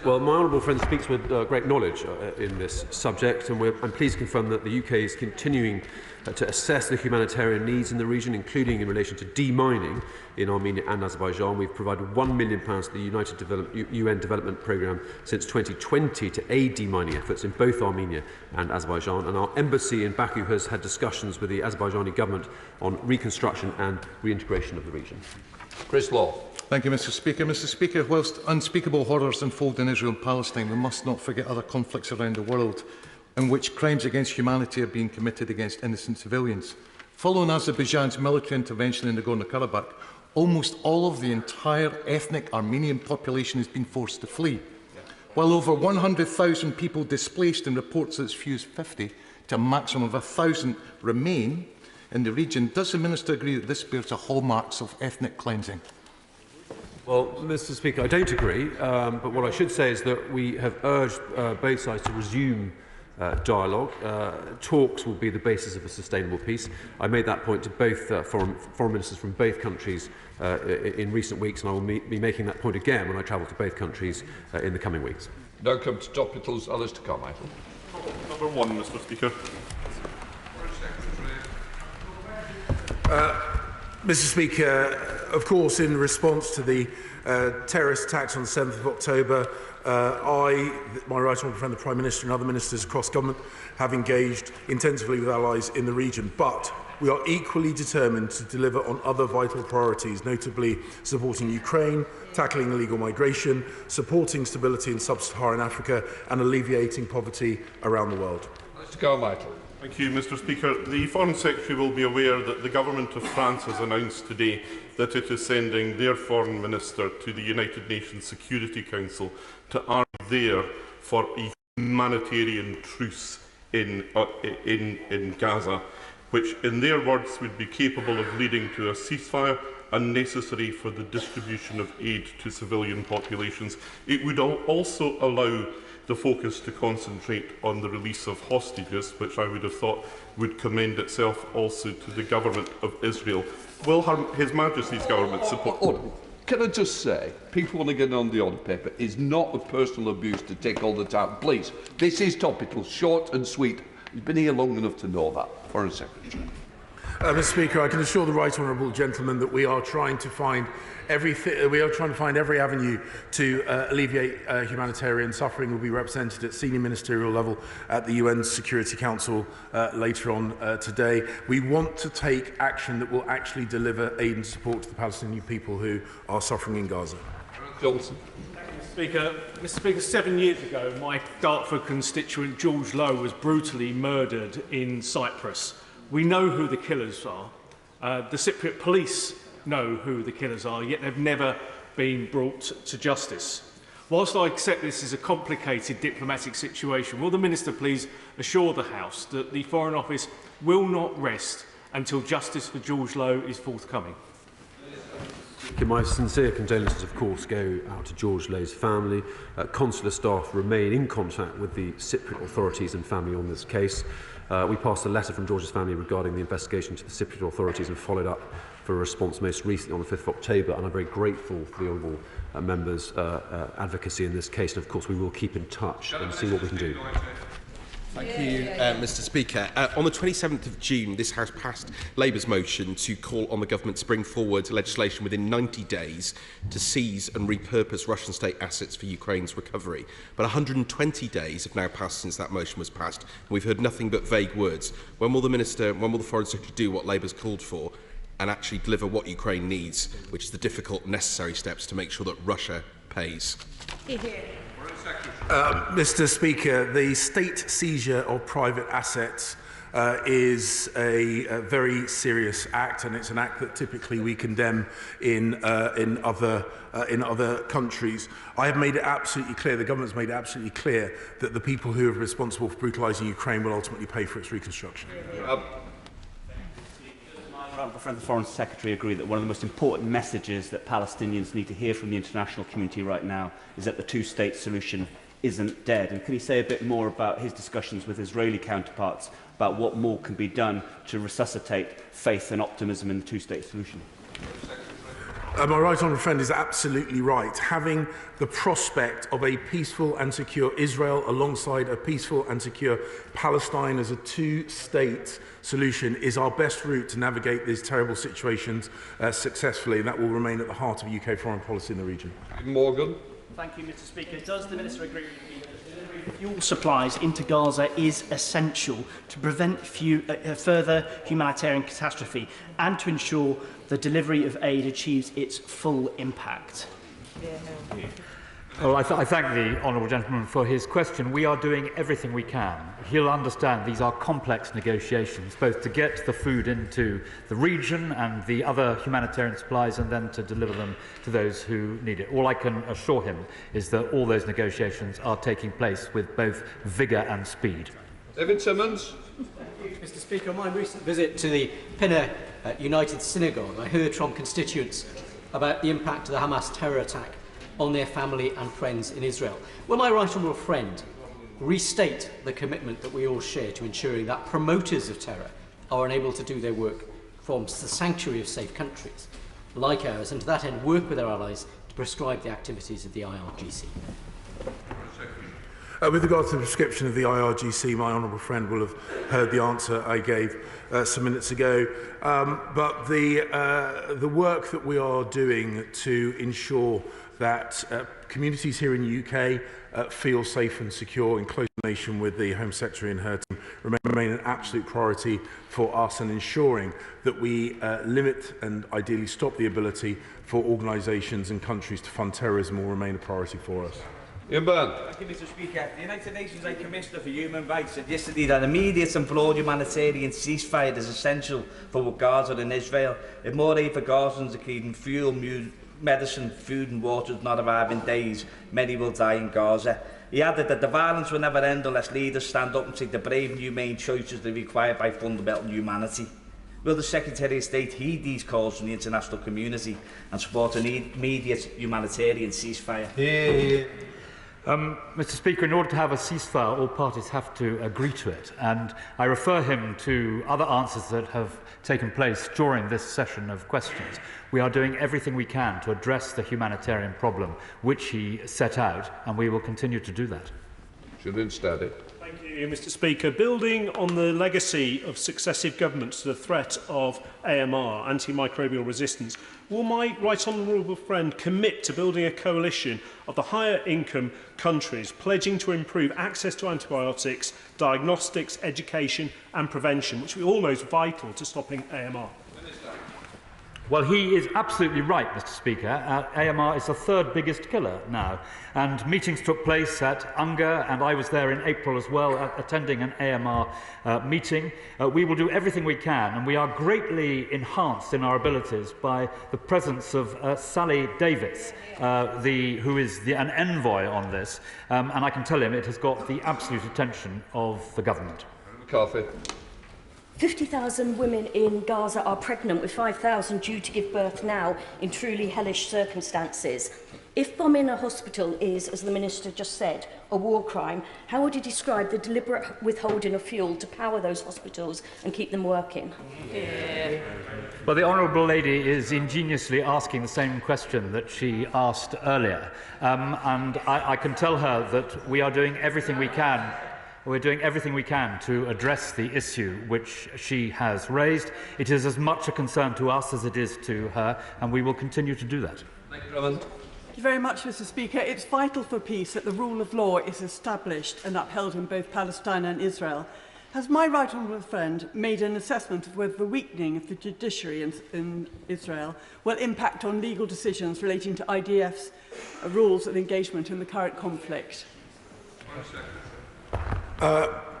Well, my honourable friend speaks with great knowledge in this subject, and I'm pleased to confirm that the UK is continuing to assess the humanitarian needs in the region, including in relation to demining in Armenia and Azerbaijan. We've provided £1 million to the UN Development Programme since 2020 to aid demining efforts in both Armenia and Azerbaijan, and our embassy in Baku has had discussions with the Azerbaijani government on reconstruction and reintegration of the region. Chris Law. Thank you, Mr. Speaker. Mr. Speaker, whilst unspeakable horrors unfold in Israel and Palestine, we must not forget other conflicts around the world in which crimes against humanity are being committed against innocent civilians. Following Azerbaijan's military intervention in Nagorno-Karabakh, almost all of the entire ethnic Armenian population has been forced to flee. While over 100,000 people displaced, and reports as few as 50 to a maximum of 1,000 remain in the region, does the Minister agree that this bears the hallmarks of ethnic cleansing? Well, Mr. Speaker, I don't agree, but what I should say is that we have urged both sides to resume dialogue. Talks will be the basis of a sustainable peace. I made that point to both foreign ministers from both countries in recent weeks, and I will be making that point again when I travel to both countries in the coming weeks. Now come to topicals. Alistair Carmichael. Number 1, Mr. Speaker. Mr. Speaker, of course, in response to the terrorist attacks on the 7th of October, my right honourable friend, the Prime Minister, and other ministers across government have engaged intensively with allies in the region. But we are equally determined to deliver on other vital priorities, notably supporting Ukraine, tackling illegal migration, supporting stability in sub-Saharan Africa, and alleviating poverty around the world. Mr. Carmichael. Thank you, Mr. Speaker. The Foreign Secretary will be aware that the Government of France has announced today that it is sending their Foreign Minister to the United Nations Security Council to argue there for a humanitarian truce in Gaza, which, in their words, would be capable of leading to a ceasefire and necessary for the distribution of aid to civilian populations. It would also allow the focus to concentrate on the release of hostages, which I would have thought would commend itself also to the government of Israel. Will His Majesty's government support... Can I just say, people want to get on the odd paper. It's not a personal abuse to take all the time. Please, this is topical, short and sweet. You've been here long enough to know that. Foreign Secretary. Mr. Speaker, I can assure the right honourable gentleman that we are trying to find every avenue to alleviate humanitarian suffering. Will be represented at senior ministerial level at the UN Security Council later on today. We want to take action that will actually deliver aid and support to the Palestinian people who are suffering in Gaza. Johnson. Mr. Speaker, 7 years ago, my Dartford constituent George Lowe was brutally murdered in Cyprus. We know who the killers are. The Cypriot police know who the killers are, yet they've never been brought to justice. Whilst I accept this is a complicated diplomatic situation, will the Minister please assure the House that the Foreign Office will not rest until justice for George Lowe is forthcoming? Speaker, my sincere condolences, of course, go out to George Lay's family. Consular staff remain in contact with the Cypriot authorities and family on this case. We passed a letter from George's family regarding the investigation to the Cypriot authorities and followed up for a response most recently on the 5th of October, and I'm very grateful for the honourable member's advocacy in this case, and of course we will keep in touch and see what we can do. Thank you, Mr Speaker. On the 27th of June, this House passed Labour's motion to call on the government to bring forward legislation within 90 days to seize and repurpose Russian state assets for Ukraine's recovery. But 120 days have now passed since that motion was passed, and we've heard nothing but vague words. When will the Foreign Secretary do what Labour's called for and actually deliver what Ukraine needs, which is the difficult, necessary steps to make sure that Russia pays? Mr Speaker, the state seizure of private assets is a very serious act, and it's an act that typically we condemn in other countries. I have made it absolutely clear, the government's made it absolutely clear, that the people who are responsible for brutalising Ukraine will ultimately pay for its reconstruction. My friend the Foreign Secretary agree that one of the most important messages that Palestinians need to hear from the international community right now is that the two-state solution isn't dead. And can he say a bit more about his discussions with Israeli counterparts about what more can be done to resuscitate faith and optimism in the two-state solution? My right honourable friend is absolutely right. Having the prospect of a peaceful and secure Israel alongside a peaceful and secure Palestine as a two-state solution is our best route to navigate these terrible situations successfully, and that will remain at the heart of UK foreign policy in the region. Morgan. Thank you, Mr Speaker. Does the Minister agree with me that the delivery of fuel supplies into Gaza is essential to prevent further humanitarian catastrophe and to ensure the delivery of aid achieves its full impact? Well, I thank the honourable gentleman for his question. We are doing everything we can. He'll understand these are complex negotiations, both to get the food into the region and the other humanitarian supplies and then to deliver them to those who need it. All I can assure him is that all those negotiations are taking place with both vigour and speed. David Simmons. Mr Speaker, on my recent visit to the Pinner United Synagogue, I heard from constituents about the impact of the Hamas terror attack on their family and friends in Israel. Will my right honourable friend restate the commitment that we all share to ensuring that promoters of terror are unable to do their work from the sanctuary of safe countries like ours, and to that end work with our allies to prescribe the activities of the IRGC? With regard to the prescription of the IRGC, my honourable friend will have heard the answer I gave some minutes ago. But the work that we are doing to ensure that communities here in the UK feel safe and secure in close relation with the Home Secretary and her team remain an absolute priority for us, and ensuring that we limit and ideally stop the ability for organisations and countries to fund terrorism will remain a priority for us. Thank you, Mr Speaker. The United Nations High Commissioner for Human Rights said yesterday that immediate and broad humanitarian ceasefire is essential for Gaza and Israel. If more aid for Gazans, including fuel, medicine, food and water, does not arrive in days, many will die in Gaza. He added that the violence will never end unless leaders stand up and take the brave and humane choices that are required by fundamental humanity. Will the Secretary of State heed these calls from the international community and support an immediate humanitarian ceasefire? Mr Speaker, in order to have a ceasefire, all parties have to agree to it, and I refer him to other answers that have taken place during this session of questions. We are doing everything we can to address the humanitarian problem which he set out, and we will continue to do that. Should instead it. Thank you, Mr Speaker. Building on the legacy of successive governments to the threat of AMR, antimicrobial resistance, will my right honourable friend commit to building a coalition of the higher income countries, pledging to improve access to antibiotics, diagnostics, education and prevention, which are almost vital to stopping AMR? Well, he is absolutely right, Mr Speaker. AMR is the third biggest killer now, and meetings took place at UNGA, and I was there in April as well, attending an AMR meeting. We will do everything we can, and we are greatly enhanced in our abilities by the presence of Sally Davis, who is an envoy on this, and I can tell him it has got the absolute attention of the government. McCarthy. 50,000 women in Gaza are pregnant, with 5,000 due to give birth now in truly hellish circumstances. If bombing a hospital is, as the Minister just said, a war crime, how would you describe the deliberate withholding of fuel to power those hospitals and keep them working? Yeah. Well, the Honourable Lady is ingeniously asking the same question that she asked earlier. And I can tell her that we are doing everything we can. We're doing everything we can to address the issue which she has raised. It is as much a concern to us as it is to her, and we will continue to do that. Thank you very much, Mr. Speaker. It's vital for peace that the rule of law is established and upheld in both Palestine and Israel. Has my right honourable friend made an assessment of whether the weakening of the judiciary in Israel will impact on legal decisions relating to IDF's rules of engagement in the current conflict?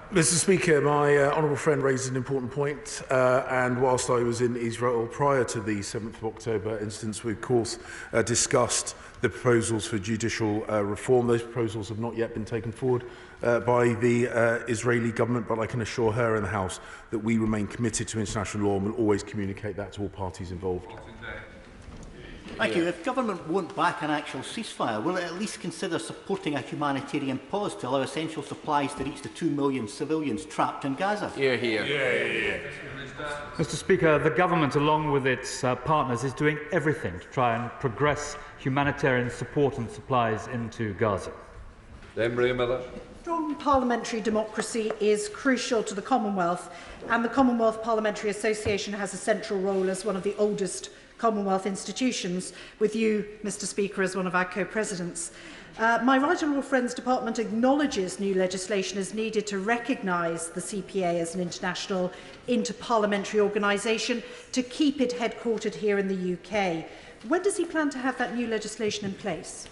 Mr. Speaker, my honourable friend raised an important point, and whilst I was in Israel prior to the 7th of October instance, we of course discussed the proposals for judicial reform. Those proposals have not yet been taken forward by the Israeli government, but I can assure her and the House that we remain committed to international law and will always communicate that to all parties involved. Thank you. If government won't back an actual ceasefire, will it at least consider supporting a humanitarian pause to allow essential supplies to reach the 2 million civilians trapped in Gaza? Hear, hear. Mr. Speaker, the government, along with its partners, is doing everything to try and progress humanitarian support and supplies into Gaza. Strong parliamentary democracy is crucial to the Commonwealth, and the Commonwealth Parliamentary Association has a central role as one of the oldest Commonwealth institutions, with you, Mr. Speaker, as one of our co-presidents. My right honourable friend's department acknowledges new legislation is needed to recognise the CPA as an international inter-parliamentary organisation to keep it headquartered here in the UK. When does he plan to have that new legislation in place?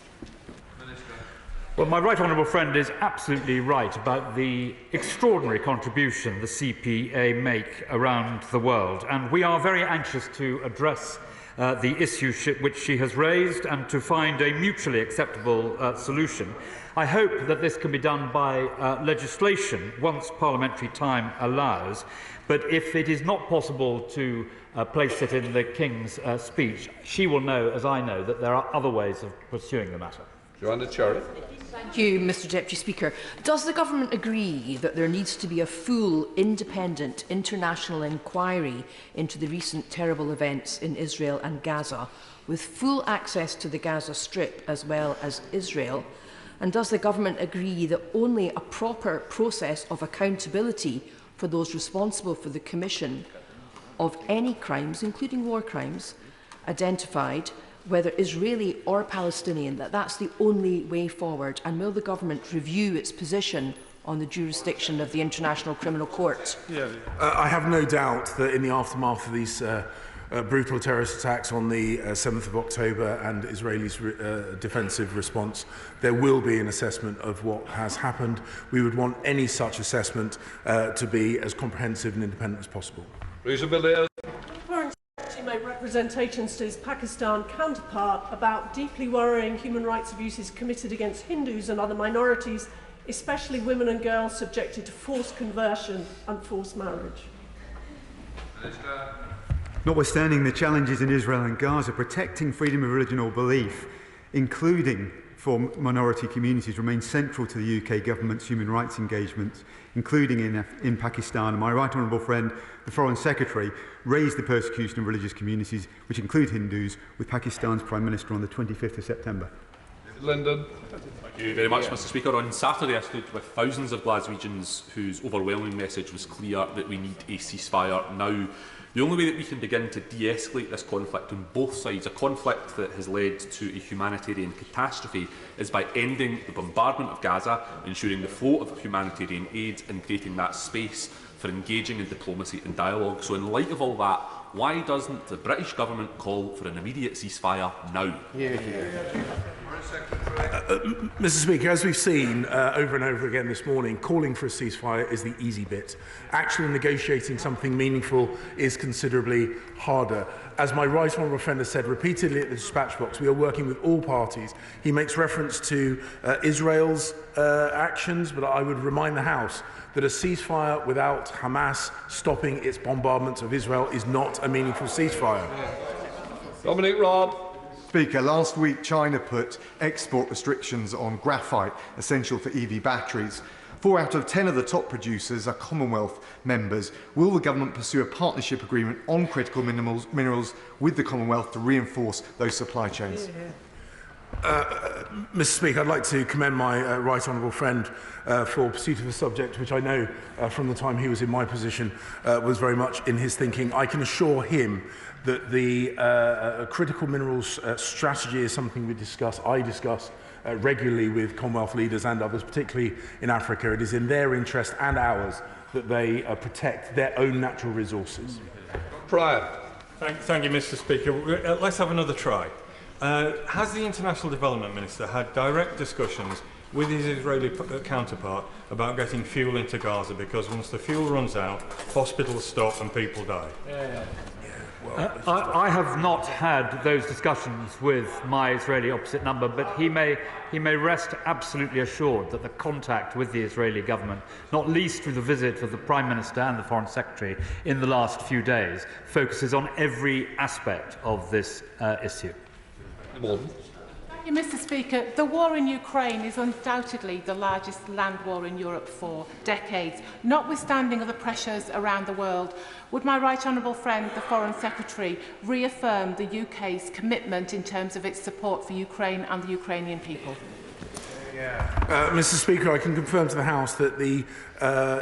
Well, my right honourable friend is absolutely right about the extraordinary contribution the CPA make around the world, and we are very anxious to address the issue which she has raised and to find a mutually acceptable solution. I hope that this can be done by legislation once parliamentary time allows, but if it is not possible to place it in the King's speech, she will know, as I know, that there are other ways of pursuing the matter. Joanna Cherry. Thank you, Mr. Deputy Speaker. Does the government agree that there needs to be a full, independent international inquiry into the recent terrible events in Israel and Gaza, with full access to the Gaza Strip as well as Israel? And does the government agree that only a proper process of accountability for those responsible for the commission of any crimes, including war crimes, identified, whether Israeli or Palestinian, that's the only way forward? And will the government review its position on the jurisdiction of the International Criminal Court? I have no doubt that in the aftermath of these brutal terrorist attacks on the 7th of October and Israel's defensive response, there will be an assessment of what has happened. We would want any such assessment to be as comprehensive and independent as possible. Make representations to his Pakistan counterpart about deeply worrying human rights abuses committed against Hindus and other minorities, especially women and girls subjected to forced conversion and forced marriage. Notwithstanding the challenges in Israel and Gaza, protecting freedom of religion or belief, including for minority communities, remains central to the UK government's human rights engagements, including in Pakistan. And my right honourable friend, the Foreign Secretary, raised the persecution of religious communities, which include Hindus, with Pakistan's Prime Minister on the 25th of September. Lyndon. Thank you very much, Mr. Speaker. On Saturday, I stood with thousands of Glaswegians whose overwhelming message was clear that we need a ceasefire now. The only way that we can begin to de-escalate this conflict on both sides, a conflict that has led to a humanitarian catastrophe, is by ending the bombardment of Gaza, ensuring the flow of humanitarian aid and creating that space for engaging in diplomacy and dialogue. So in light of all that, why doesn't the British government call for an immediate ceasefire now? Mr. Speaker, as we've seen over and over again this morning, calling for a ceasefire is the easy bit. Actually negotiating something meaningful is considerably harder. As my right honourable friend has said repeatedly at the dispatch box, we are working with all parties. He makes reference to Israel's actions, but I would remind the House that a ceasefire without Hamas stopping its bombardment of Israel is not a meaningful ceasefire. Dominic Raab. Speaker, last week China put export restrictions on graphite, essential for EV batteries. 4 out of 10 of the top producers are Commonwealth members. Will the government pursue a partnership agreement on critical minerals with the Commonwealth to reinforce those supply chains? Mr. Speaker, I'd like to commend my right honourable friend for pursuit of a subject which I know from the time he was in my position was very much in his thinking. I can assure him that the critical minerals strategy is something I discuss regularly with Commonwealth leaders and others, particularly in Africa. It is in their interest and ours that they protect their own natural resources. Pryor. Thank you, Mr. Speaker. Let's have another try. Has the International Development Minister had direct discussions with his Israeli counterpart about getting fuel into Gaza? Because once the fuel runs out, hospitals stop and people die. I have not had those discussions with my Israeli opposite number, but he may rest absolutely assured that the contact with the Israeli government, not least through the visit of the Prime Minister and the Foreign Secretary in the last few days, focuses on every aspect of this issue. Thank you, Mr. Speaker. The war in Ukraine is undoubtedly the largest land war in Europe for decades. Notwithstanding other pressures around the world, would my right honourable friend, the Foreign Secretary, reaffirm the UK's commitment in terms of its support for Ukraine and the Ukrainian people? Mr. Speaker, I can confirm to the House that the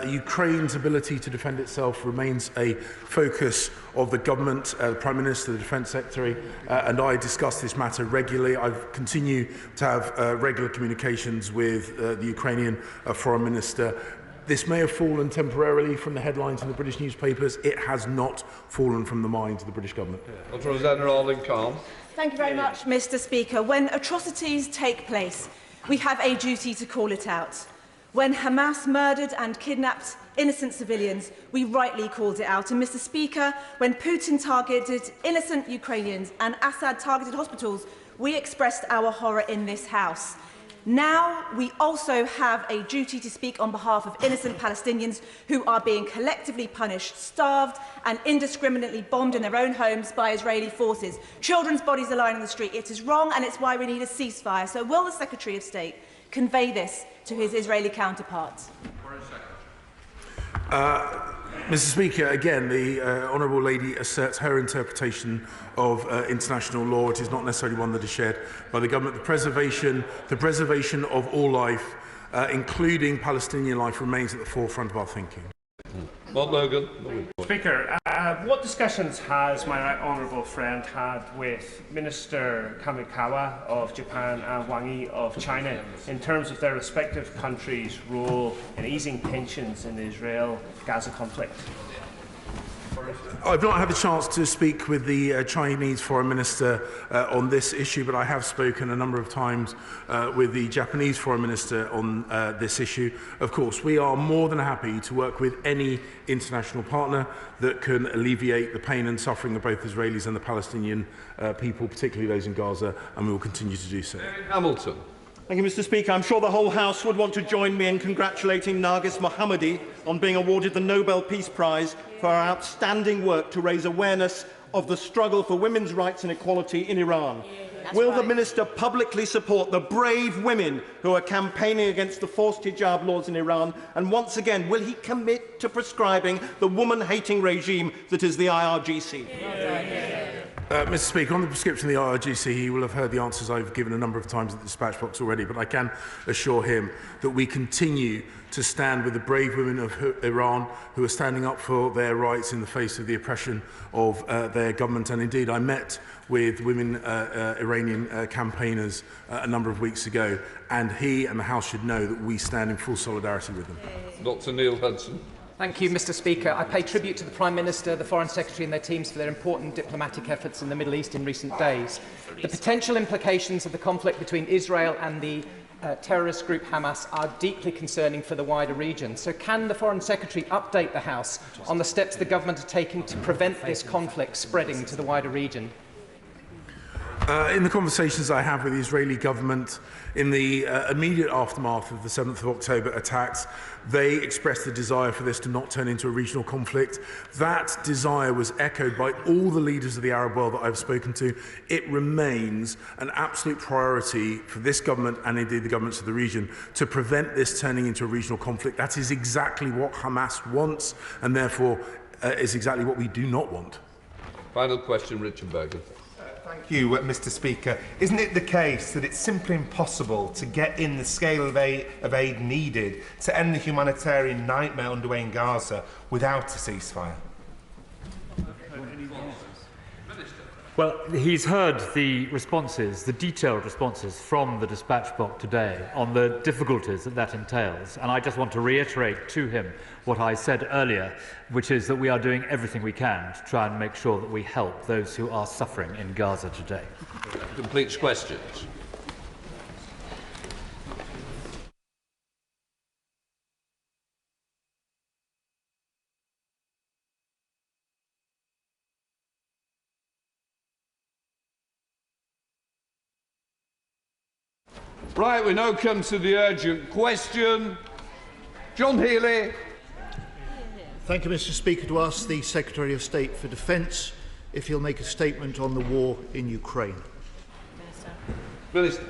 Ukraine's ability to defend itself remains a focus of the government, the Prime Minister, the Defence Secretary, and I discuss this matter regularly. I continue to have regular communications with the Ukrainian Foreign Minister. This may have fallen temporarily from the headlines in the British newspapers. It has not fallen from the minds of the British government. Thank you very much, Mr. Speaker. When atrocities take place, we have a duty to call it out. When Hamas murdered and kidnapped innocent civilians, we rightly called it out. And, Mr. Speaker, when Putin targeted innocent Ukrainians and Assad targeted hospitals, we expressed our horror in this House. Now we also have a duty to speak on behalf of innocent Palestinians who are being collectively punished, starved and indiscriminately bombed in their own homes by Israeli forces. Children's bodies are lying on the street. It is wrong, and it's why we need a ceasefire. So will the Secretary of State convey this to his Israeli counterpart? Mr. Speaker, again, the Honourable Lady asserts her interpretation of international law. It is not necessarily one that is shared by the government. The preservation of all life, including Palestinian life, remains at the forefront of our thinking. Mark Logan. Speaker, what discussions has my right honourable friend had with Minister Kamikawa of Japan and Wang Yi of China in terms of their respective countries' role in easing tensions in the Israel-Gaza conflict? I've not had the chance to speak with the Chinese Foreign Minister on this issue, but I have spoken a number of times with the Japanese Foreign Minister on this issue. Of course, we are more than happy to work with any international partner that can alleviate the pain and suffering of both Israelis and the Palestinian people, particularly those in Gaza, and we will continue to do so. Hamilton. Thank you, Mr. Speaker. I'm sure the whole House would want to join me in congratulating Nargis Mohammadi on being awarded the Nobel Peace Prize for her outstanding work to raise awareness of the struggle for women's rights and equality in Iran. Will the Minister publicly support the brave women who are campaigning against the forced hijab laws in Iran? And once again, will he commit to prescribing the woman-hating regime that is the IRGC? Mr. Speaker, on the prescription of the IRGC, he will have heard the answers I've given a number of times at the dispatch box already, but I can assure him that we continue to stand with the brave women of Iran who are standing up for their rights in the face of the oppression of their government. And indeed, I met with women Iranian campaigners a number of weeks ago, and he and the House should know that we stand in full solidarity with them. Dr. Neil Hudson. Thank you, Mr. Speaker. I pay tribute to the Prime Minister, the Foreign Secretary and their teams for their important diplomatic efforts in the Middle East in recent days. The potential implications of the conflict between Israel and the terrorist group Hamas are deeply concerning for the wider region. So can the Foreign Secretary update the House on the steps the government are taking to prevent this conflict spreading to the wider region? In the conversations I have with the Israeli government in the immediate aftermath of the 7th of October attacks, they expressed the desire for this to not turn into a regional conflict. That desire was echoed by all the leaders of the Arab world that I've spoken to. It remains an absolute priority for this government and indeed the governments of the region to prevent this turning into a regional conflict. That is exactly what Hamas wants and therefore is exactly what we do not want. Final question, Richard Bergen. Thank you, Mr. Speaker. Isn't it the case that it's simply impossible to get in the scale of aid needed to end the humanitarian nightmare underway in Gaza without a ceasefire? Well, he's heard the responses, the detailed responses from the dispatch box today on the difficulties that that entails. And I just want to reiterate to him what I said earlier, which is that we are doing everything we can to try and make sure that we help those who are suffering in Gaza today. Completes questions. Right, we now come to the urgent question. John Healey. Thank you, Mr. Speaker. To ask the Secretary of State for Defence if he'll make a statement on the war in Ukraine. Minister.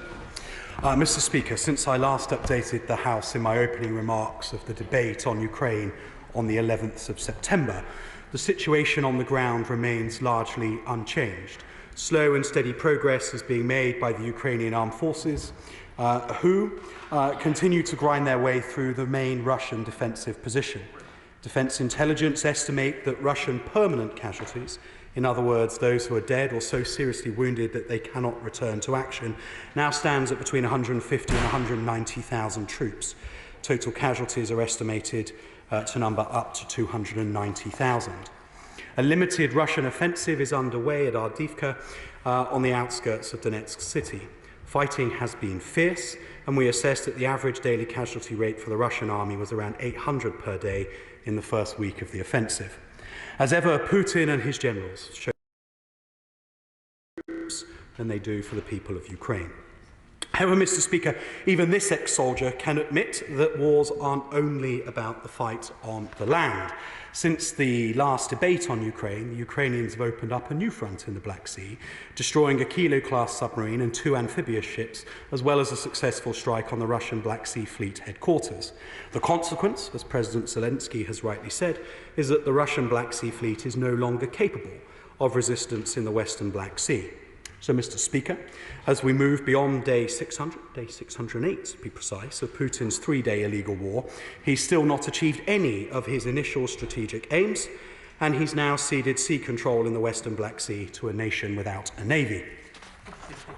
Mr. Speaker, since I last updated the House in my opening remarks of the debate on Ukraine on the 11th of September, the situation on the ground remains largely unchanged. Slow and steady progress is being made by the Ukrainian armed forces, who continue to grind their way through the main Russian defensive position. Defence intelligence estimate that Russian permanent casualties, in other words, those who are dead or so seriously wounded that they cannot return to action, now stands at between 150 and 190,000 troops. Total casualties are estimated to number up to 290,000. A limited Russian offensive is underway at Avdiivka on the outskirts of Donetsk city. Fighting has been fierce, and we assessed that the average daily casualty rate for the Russian army was around 800 per day in the first week of the offensive. As ever, Putin and his generals show than they do for the people of Ukraine. However, Mr. Speaker, even this ex-soldier can admit that wars aren't only about the fight on the land. Since the last debate on Ukraine, the Ukrainians have opened up a new front in the Black Sea, destroying a Kilo-class submarine and 2 amphibious ships, as well as a successful strike on the Russian Black Sea Fleet headquarters. The consequence, as President Zelensky has rightly said, is that the Russian Black Sea Fleet is no longer capable of resistance in the Western Black Sea. So, Mr. Speaker, as we move beyond day 600, day 608 to be precise, of Putin's 3-day illegal war, he's still not achieved any of his initial strategic aims, and he's now ceded sea control in the Western Black Sea to a nation without a navy.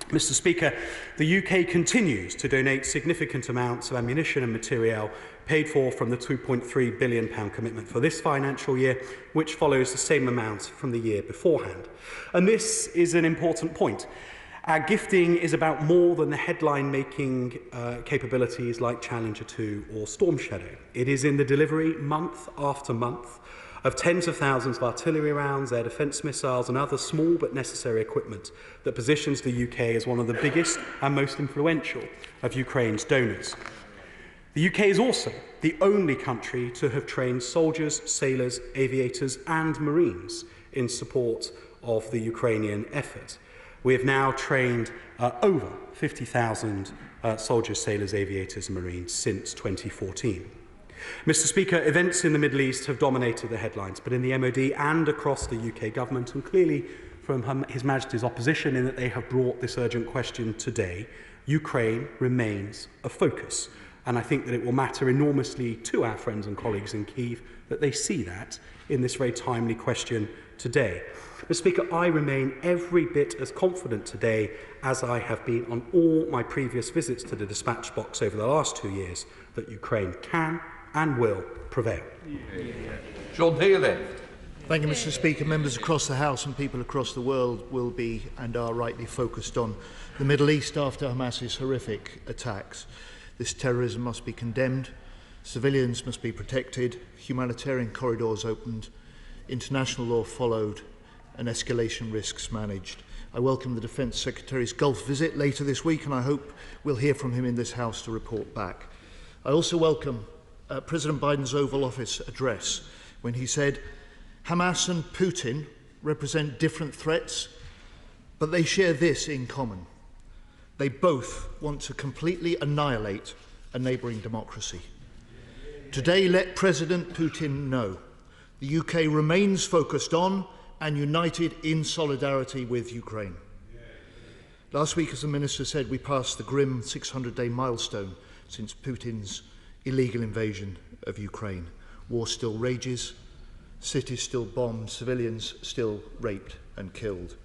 Mr. Speaker, the UK continues to donate significant amounts of ammunition and materiel paid for from the £2.3 billion commitment for this financial year, which follows the same amount from the year beforehand. And this is an important point. Our gifting is about more than the headline-making capabilities like Challenger 2 or Storm Shadow. It is in the delivery, month after month, of tens of thousands of artillery rounds, air defence missiles and other small but necessary equipment that positions the UK as one of the biggest and most influential of Ukraine's donors. The UK is also the only country to have trained soldiers, sailors, aviators and marines in support of the Ukrainian effort. We have now trained over 50,000 soldiers, sailors, aviators and marines since 2014. Mr. Speaker, events in the Middle East have dominated the headlines, but in the MOD and across the UK government, and clearly from His Majesty's opposition in that they have brought this urgent question today, Ukraine remains a focus. And I think that it will matter enormously to our friends and colleagues in Kyiv that they see that in this very timely question today. Mr. Speaker, I remain every bit as confident today as I have been on all my previous visits to the dispatch box over the last 2 years that Ukraine can and will prevail. Sean Healy. Thank you, Mr. Speaker. Members across the House and people across the world will be and are rightly focused on the Middle East after Hamas's horrific attacks. This terrorism must be condemned, civilians must be protected, humanitarian corridors opened, international law followed, and escalation risks managed. I welcome the Defence Secretary's Gulf visit later this week, and I hope we'll hear from him in this House to report back. I also welcome President Biden's Oval Office address when he said, Hamas and Putin represent different threats, but they share this in common. They both want to completely annihilate a neighbouring democracy. Today, let President Putin know the UK remains focused on and united in solidarity with Ukraine. Last week, as the Minister said, we passed the grim 600-day milestone since Putin's illegal invasion of Ukraine. War still rages, cities still bombed, civilians still raped and killed.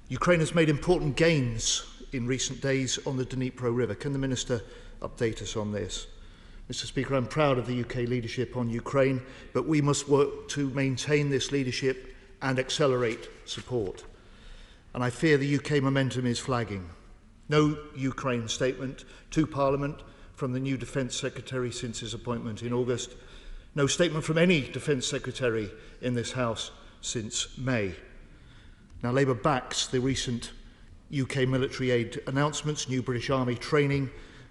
Ukraine has made important gains in recent days on the Dnipro River. Can the Minister update us on this? Mr. Speaker, I'm proud of the UK leadership on Ukraine, but we must work to maintain this leadership and accelerate support. And I fear the UK momentum is flagging. No Ukraine statement to Parliament from the new Defence Secretary since his appointment in August. No statement from any Defence Secretary in this House since May. Now, Labour backs the recent UK military aid announcements, new British Army training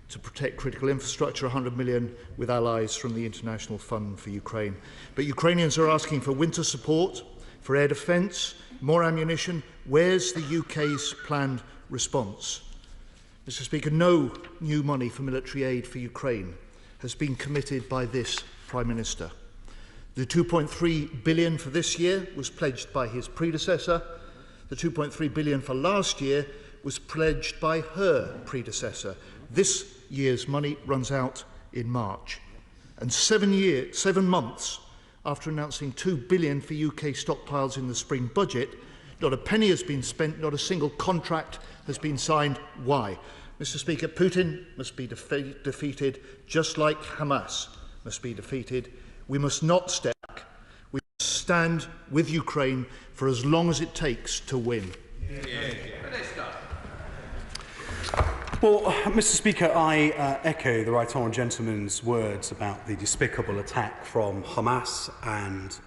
to protect critical infrastructure, 100 million with allies from the International Fund for Ukraine. But Ukrainians are asking for winter support, for air defence, more ammunition. Where's the UK's planned response? Mr. Speaker, no new money for military aid for Ukraine has been committed by this Prime Minister. The 2.3 billion for this year was pledged by his predecessor. The 2.3 billion for last year was pledged by her predecessor. This year's money runs out in March. And 7 months after announcing 2 billion for UK stockpiles in the spring budget, not a penny has been spent, not a single contract has been signed. Why? Mr. Speaker, Putin must be defeated just like Hamas must be defeated. We must not step back. We must stand with Ukraine for as long as it takes to win. Well, Mr. Speaker, I echo the Right Honourable Gentleman's words about the despicable attack from Hamas and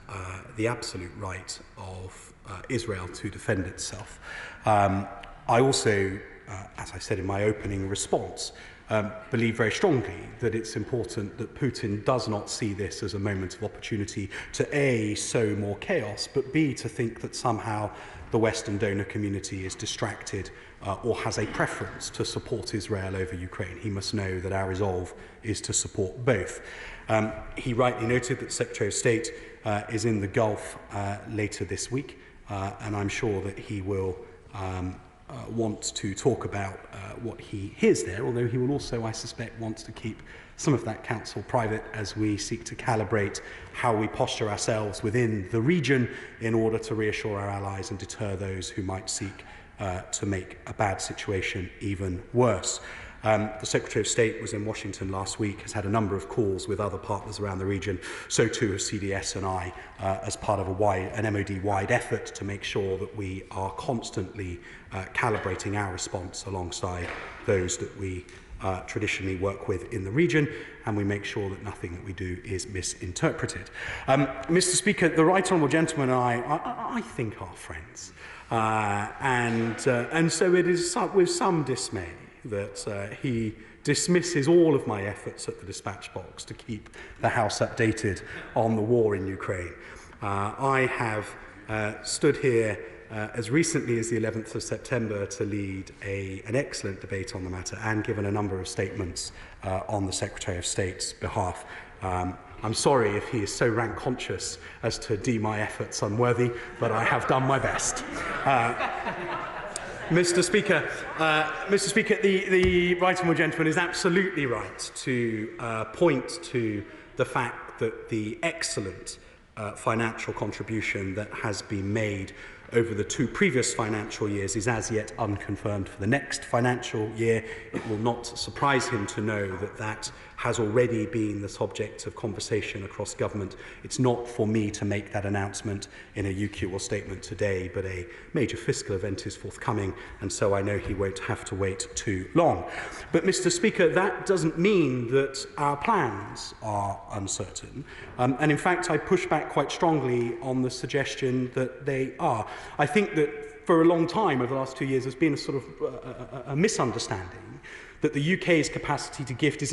the absolute right of Israel to defend itself. I also, as I said in my opening response, believe very strongly that it's important that Putin does not see this as a moment of opportunity to A, sow more chaos, but B, to think that somehow the Western donor community is distracted or has a preference to support Israel over Ukraine. He must know that our resolve is to support both. He rightly noted that Secretary of State is in the Gulf later this week, and I'm sure that he will want to talk about what he hears there, although he will also, I suspect, want to keep some of that counsel private as we seek to calibrate how we posture ourselves within the region in order to reassure our allies and deter those who might seek to make a bad situation even worse. The Secretary of State was in Washington last week, has had a number of calls with other partners around the region. So too has CDS and I, as part of an MOD-wide effort to make sure that we are constantly calibrating our response alongside those that we traditionally work with in the region, and we make sure that nothing that we do is misinterpreted. Mr. Speaker, the Right Honourable Gentleman and I think are friends. And so it is with some dismay that he dismisses all of my efforts at the dispatch box to keep the House updated on the war in Ukraine. I have stood here as recently as the 11th of September to lead an excellent debate on the matter and given a number of statements on the Secretary of State's behalf. I'm sorry if he is so rank conscious as to deem my efforts unworthy, but I have done my best. Mr. Speaker, the Right Honourable Gentleman is absolutely right to point to the fact that the excellent financial contribution that has been made over the 2 previous financial years is as yet unconfirmed for the next financial year. It will not surprise him to know that has already been the subject of conversation across government. It's not for me to make that announcement in a UQ statement today, but a major fiscal event is forthcoming, and so I know he won't have to wait too long. But, Mr. Speaker, that doesn't mean that our plans are uncertain. And in fact, I push back quite strongly on the suggestion that they are. I think that for a long time, over the last 2 years, there's been a sort of a misunderstanding that the UK's capacity to gift is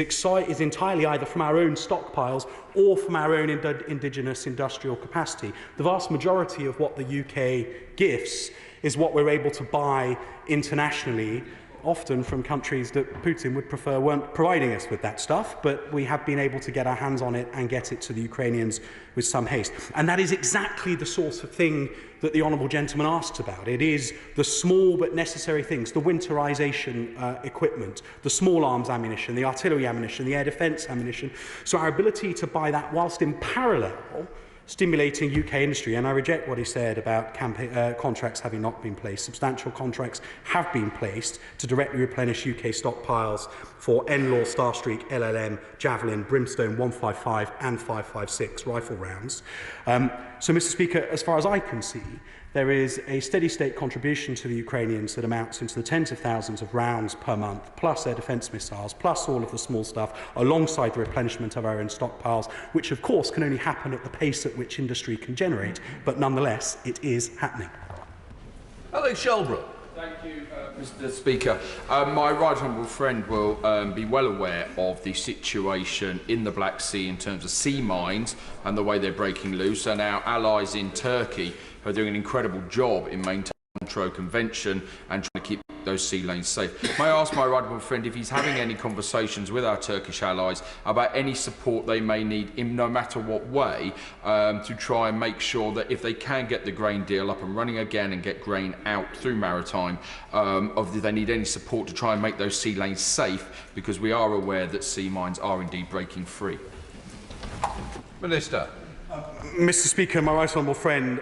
entirely either from our own stockpiles or from our own indigenous industrial capacity. The vast majority of what the UK gifts is what we're able to buy internationally, often from countries that Putin would prefer weren't providing us with that stuff, but we have been able to get our hands on it and get it to the Ukrainians with some haste. And that is exactly the sort of thing that the honourable gentleman asked about. It is the small but necessary things, the winterisation equipment, the small arms ammunition, the artillery ammunition, the air defence ammunition. So our ability to buy that whilst in parallel stimulating UK industry, and I reject what he said about contracts having not been placed. Substantial contracts have been placed to directly replenish UK stockpiles for NLAW, Starstreak, LLM, Javelin, Brimstone 155 and 556 rifle rounds. So, Mr. Speaker, as far as I can see, there is a steady-state contribution to the Ukrainians that amounts into the tens of thousands of rounds per month, plus air defence missiles, plus all of the small stuff, alongside the replenishment of our own stockpiles, which, of course, can only happen at the pace at which industry can generate, but nonetheless, it is happening. Alex Shelbrooke. Thank you, Mr. Speaker. My right honourable friend will be well aware of the situation in the Black Sea in terms of sea mines and the way they're breaking loose, and our allies in Turkey are doing an incredible job in maintaining the Montreux Convention and trying to keep those sea lanes safe. May I ask my right honourable friend if he's having any conversations with our Turkish allies about any support they may need, in no matter what way, to try and make sure that if they can get the grain deal up and running again and get grain out through maritime, if they need any support to try and make those sea lanes safe, because we are aware that sea mines are indeed breaking free. Minister. Mr. Speaker, my right honourable friend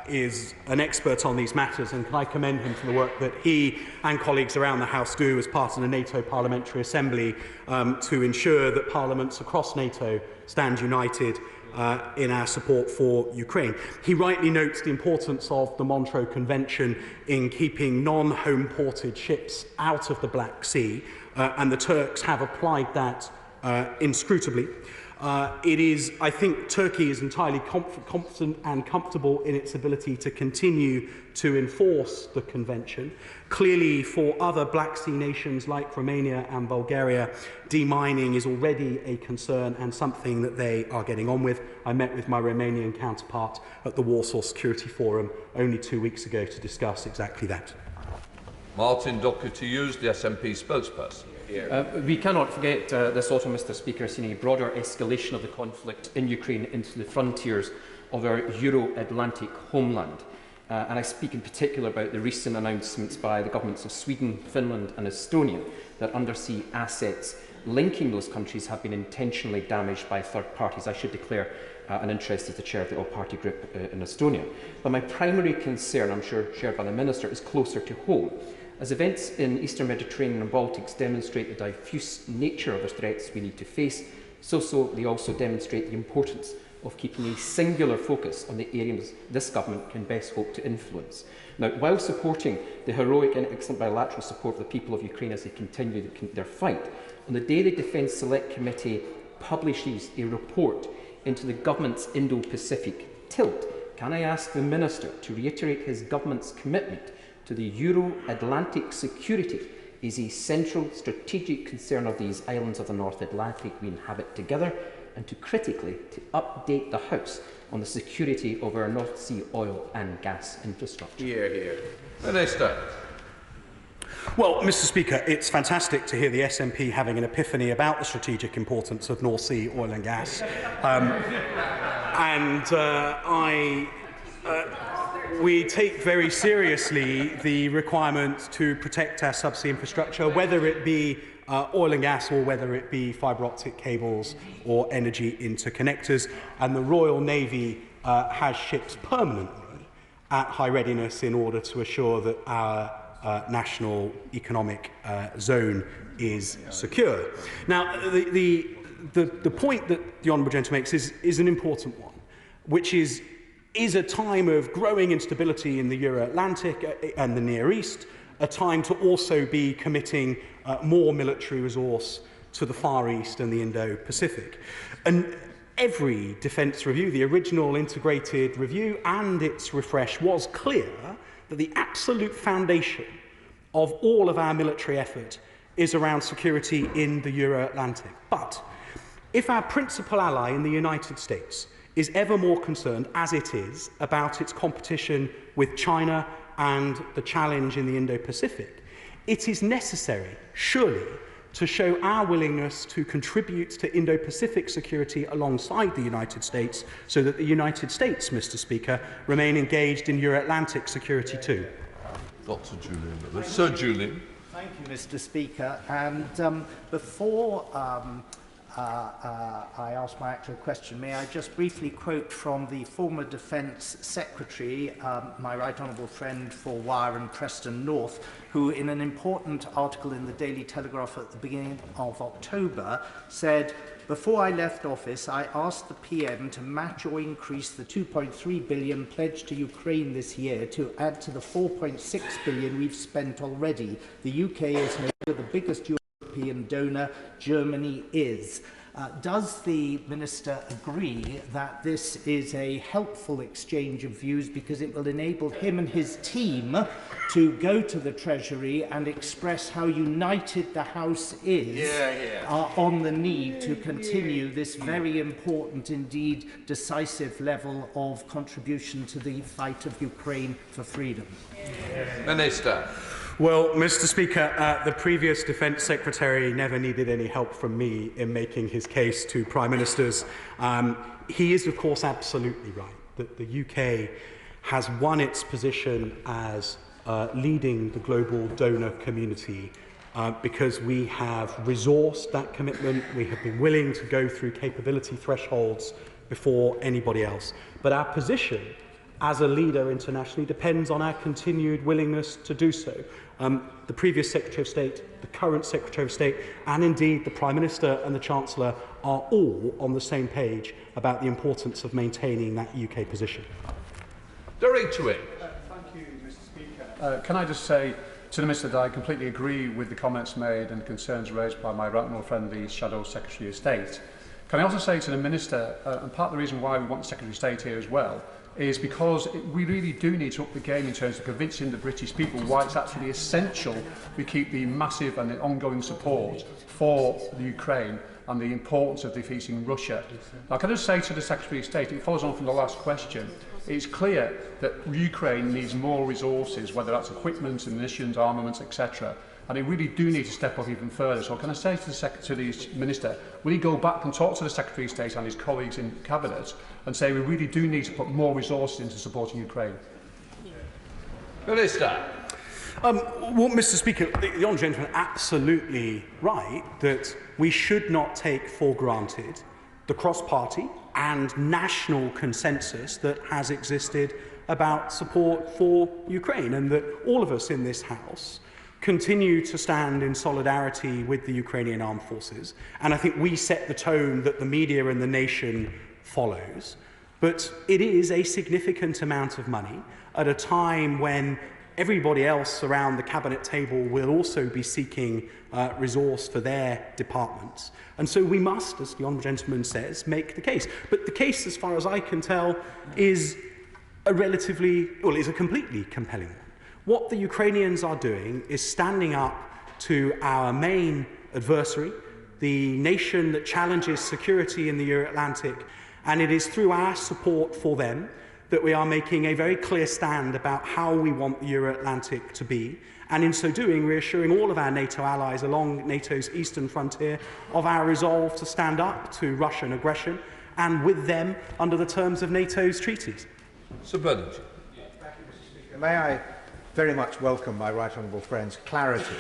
is an expert on these matters, and can I commend him for the work that he and colleagues around the House do as part of the NATO Parliamentary Assembly to ensure that parliaments across NATO stand united in our support for Ukraine. He rightly notes the importance of the Montreux Convention in keeping non-home ported ships out of the Black Sea, and the Turks have applied that inscrutably. I think Turkey is entirely confident and comfortable in its ability to continue to enforce the convention. Clearly, for other Black Sea nations like Romania and Bulgaria, demining is already a concern and something that they are getting on with. I met with my Romanian counterpart at the Warsaw Security Forum only 2 weeks ago to discuss exactly that. Martin Doherty-Hughes, the SNP spokesperson. We cannot forget this autumn, Mr. Speaker, seen a broader escalation of the conflict in Ukraine into the frontiers of our Euro-Atlantic homeland. And I speak in particular about the recent announcements by the governments of Sweden, Finland and Estonia that undersea assets linking those countries have been intentionally damaged by third parties. I should declare an interest as the chair of the all-party group in Estonia. But my primary concern, I'm sure shared by the Minister, is closer to home. As events in Eastern Mediterranean and Baltics demonstrate the diffuse nature of the threats we need to face, so they also demonstrate the importance of keeping a singular focus on the areas this government can best hope to influence. Now, while supporting the heroic and excellent bilateral support of the people of Ukraine as they continue their fight, on the day the Defence Select Committee publishes a report into the government's Indo-Pacific tilt, can I ask the Minister to reiterate his government's commitment to the Euro-Atlantic security is a central strategic concern of these islands of the North Atlantic we inhabit together, and to critically to update the House on the security of our North Sea oil and gas infrastructure. Hear, hear. Minister. Well, Mr. Speaker, it's fantastic to hear the SNP having an epiphany about the strategic importance of North Sea oil and gas. We take very seriously the requirement to protect our subsea infrastructure, whether it be oil and gas or whether it be fibre optic cables or energy interconnectors. And the Royal Navy has ships permanently at high readiness in order to assure that our national economic zone is secure. Now, the point that the Honourable Gentleman makes is an important one, which is a time of growing instability in the Euro-Atlantic and the Near East, a time to also be committing more military resource to the Far East and the Indo-Pacific. And every defence review, the original integrated review and its refresh, was clear that the absolute foundation of all of our military effort is around security in the Euro-Atlantic. But if our principal ally in the United States is ever more concerned, as it is, about its competition with China and the challenge in the Indo-Pacific, it is necessary, surely, to show our willingness to contribute to Indo-Pacific security alongside the United States, so that the United States, Mr. Speaker, remain engaged in Euro-Atlantic security too. Dr. Julian. Sir Julian. Thank you, Mr. Speaker. And before I ask my actual question, may I just briefly quote from the former Defence Secretary, my right honourable friend for Wyre and Preston North, who in an important article in the Daily Telegraph at the beginning of October said, "Before I left office, I asked the PM to match or increase the 2.3 billion pledged to Ukraine this year to add to the 4.6 billion we've spent already. The UK is no longer the biggest European donor, Germany is." Does the Minister agree that this is a helpful exchange of views, because it will enable him and his team to go to the Treasury and express how united the House is on the need to continue this very important, indeed decisive level of contribution to the fight of Ukraine for freedom? Minister. Well, Mr. Speaker, the previous Defence Secretary never needed any help from me in making his case to Prime Ministers. He is, of course, absolutely right that the UK has won its position as leading the global donor community because we have resourced that commitment. We have been willing to go through capability thresholds before anybody else. But our position as a leader internationally depends on our continued willingness to do so. The previous Secretary of State, the current Secretary of State, and indeed the Prime Minister and the Chancellor are all on the same page about the importance of maintaining that UK position. Thank you, Mr. Speaker. Can I just say to the Minister that I completely agree with the comments made and concerns raised by my right honourable friend, the Shadow Secretary of State. Can I also say to the Minister, and part of the reason why we want the Secretary of State here as well, is because we really do need to up the game in terms of convincing the British people why it's actually essential we keep the massive and the ongoing support for the Ukraine and the importance of defeating Russia. Now, can I just say to the Secretary of State, it follows on from the last question, it's clear that Ukraine needs more resources, whether that's equipment, munitions, armaments, etc. And they really do need to step up even further. So can I say to the Minister, will he go back and talk to the Secretary of State and his colleagues in Cabinet and say we really do need to put more resources into supporting Ukraine? Minister. Well, Mr. Speaker, the Honourable Gentleman absolutely right that we should not take for granted the cross-party and national consensus that has existed about support for Ukraine, and that all of us in this House continue to stand in solidarity with the Ukrainian armed forces. And I think we set the tone that the media and the nation follows. But it is a significant amount of money at a time when everybody else around the cabinet table will also be seeking resource for their departments. And so we must, as the Honourable Gentleman says, make the case. But the case, as far as I can tell, is a completely compelling one. What the Ukrainians are doing is standing up to our main adversary, the nation that challenges security in the Euro-Atlantic, and it is through our support for them that we are making a very clear stand about how we want the Euro-Atlantic to be, and in so doing reassuring all of our NATO allies along NATO's eastern frontier of our resolve to stand up to Russian aggression and with them under the terms of NATO's treaties. Sir Bernard. May I very much welcome my right honourable friend's clarity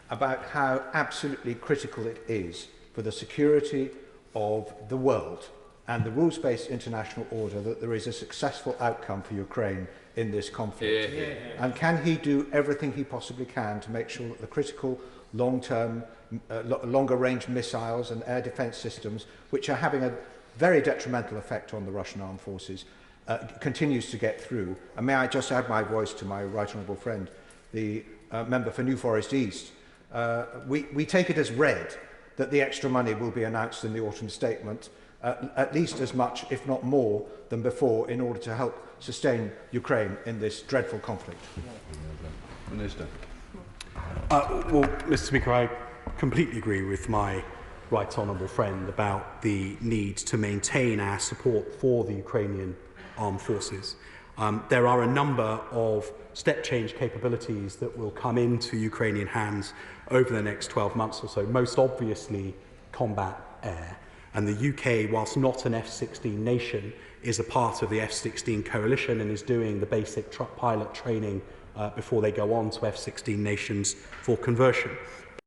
about how absolutely critical it is for the security of the world and the rules-based international order that there is a successful outcome for Ukraine in this conflict? And can he do everything he possibly can to make sure that the critical long-term, longer-range missiles and air defence systems, which are having a very detrimental effect on the Russian armed forces, continues to get through? And may I just add my voice to my right honourable friend, the member for New Forest East. We take it as read that the extra money will be announced in the autumn statement, at least as much, if not more, than before, in order to help sustain Ukraine in this dreadful conflict. Minister. Well, Mr. Speaker, I completely agree with my right honourable friend about the need to maintain our support for the Ukrainian armed forces. There are a number of step change capabilities that will come into Ukrainian hands over the next 12 months or so, most obviously combat air. And the UK, whilst not an F-16 nation, is a part of the F-16 coalition and is doing the basic pilot training before they go on to F-16 nations for conversion.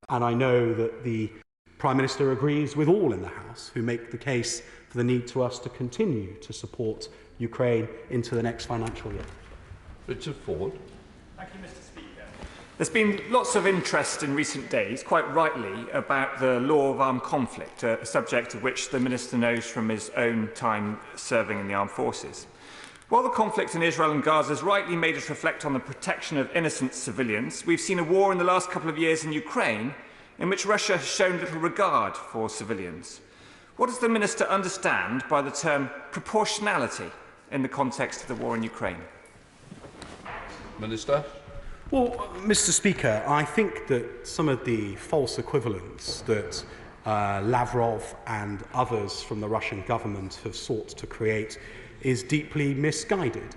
And I know that the Prime Minister agrees with all in the House who make the case for the need to us to continue to support Ukraine into the next financial year. Richard Ford. Thank you, Mr. Speaker. There's been lots of interest in recent days, quite rightly, about the law of armed conflict, a subject of which the Minister knows from his own time serving in the armed forces. While the conflict in Israel and Gaza has rightly made us reflect on the protection of innocent civilians, we've seen a war in the last couple of years in Ukraine in which Russia has shown little regard for civilians. What does the Minister understand by the term proportionality in the context of the war in Ukraine? Minister. Well, Mr. Speaker, I think that some of the false equivalents that Lavrov and others from the Russian government have sought to create is deeply misguided.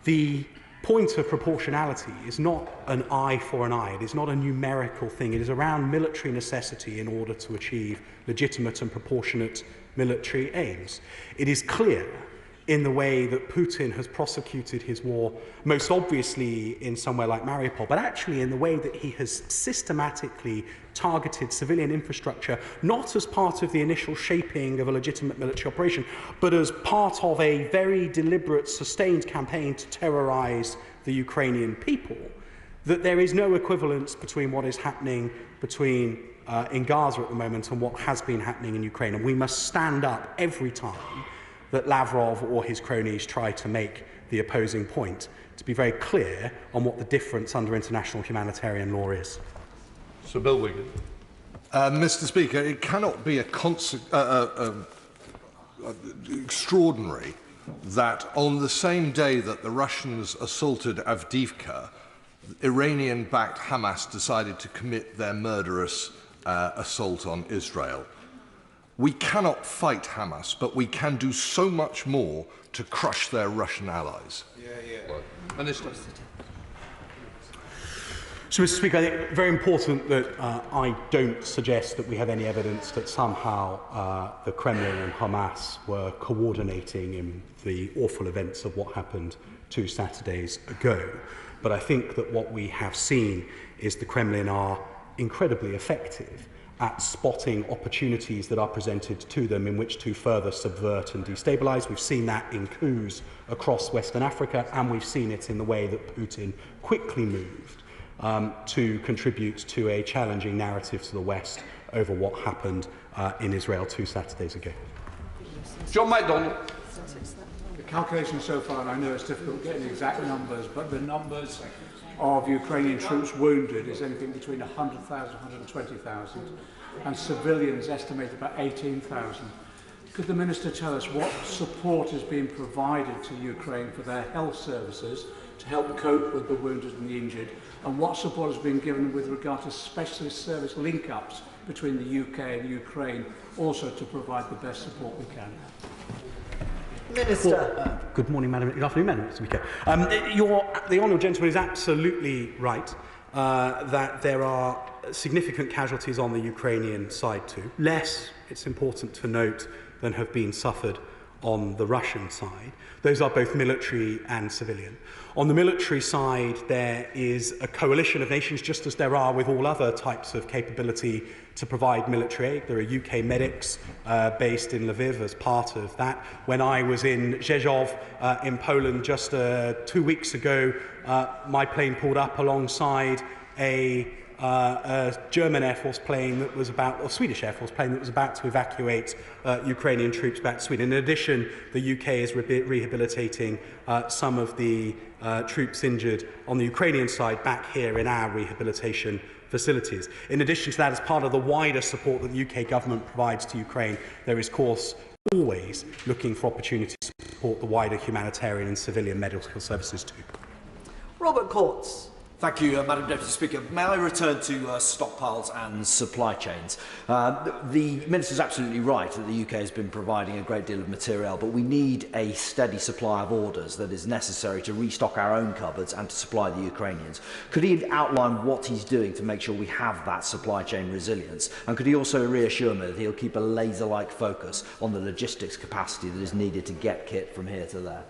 The point of proportionality is not an eye for an eye. It is not a numerical thing. It is around military necessity in order to achieve legitimate and proportionate military aims. It is clear in the way that Putin has prosecuted his war, most obviously in somewhere like Mariupol, but actually in the way that he has systematically targeted civilian infrastructure, not as part of the initial shaping of a legitimate military operation, but as part of a very deliberate, sustained campaign to terrorize the Ukrainian people, that there is no equivalence between what is happening in Gaza at the moment and what has been happening in Ukraine. And we must stand up every time that Lavrov or his cronies try to make the opposing point, to be very clear on what the difference under international humanitarian law is. Sir Bill Wigan. Mr. Speaker, it cannot be extraordinary that on the same day that the Russians assaulted Avdiivka, Iranian-backed Hamas decided to commit their murderous assault on Israel. We cannot fight Hamas, but we can do so much more to crush their Russian allies. Minister. So, Mr. Speaker, I think it's very important that I don't suggest that we have any evidence that somehow the Kremlin and Hamas were coordinating in the awful events of what happened 2 Saturdays ago. But I think that what we have seen is the Kremlin are incredibly effective at spotting opportunities that are presented to them in which to further subvert and destabilise. We've seen that in coups across Western Africa, and we've seen it in the way that Putin quickly moved to contribute to a challenging narrative to the West over what happened in Israel 2 Saturdays ago. John MacDonald. The calculation so far, and I know it's difficult getting exact numbers, but the numbers of Ukrainian troops wounded is anything between 100,000 and 120,000, and civilians estimated about 18,000. Could the Minister tell us what support is being provided to Ukraine for their health services to help cope with the wounded and the injured, and what support has been given with regard to specialist service link-ups between the UK and Ukraine, also to provide the best support we can? Minister. Well, good morning, Madam. Good afternoon, Madam Speaker. The honourable gentleman is absolutely right that there are significant casualties on the Ukrainian side too. Less, it's important to note, than have been suffered on the Russian side. Those are both military and civilian. On the military side, there is a coalition of nations, just as there are with all other types of capability to provide military aid. There are UK medics based in Lviv as part of that. When I was in Rzeszów in Poland just 2 weeks ago, my plane pulled up alongside a German Air Force plane that was or Swedish Air Force plane that was about to evacuate Ukrainian troops back to Sweden. In addition, the UK is rehabilitating some of the troops injured on the Ukrainian side back here in our rehabilitation facilities. In addition to that, as part of the wider support that the UK government provides to Ukraine, there is, of course, always looking for opportunities to support the wider humanitarian and civilian medical services too. Robert Courts. Thank you, Madam Deputy Speaker. May I return to stockpiles and supply chains? The Minister is absolutely right that the UK has been providing a great deal of material, but we need a steady supply of orders that is necessary to restock our own cupboards and to supply the Ukrainians. Could he outline what he's doing to make sure we have that supply chain resilience? And could he also reassure me that he'll keep a laser-like focus on the logistics capacity that is needed to get kit from here to there?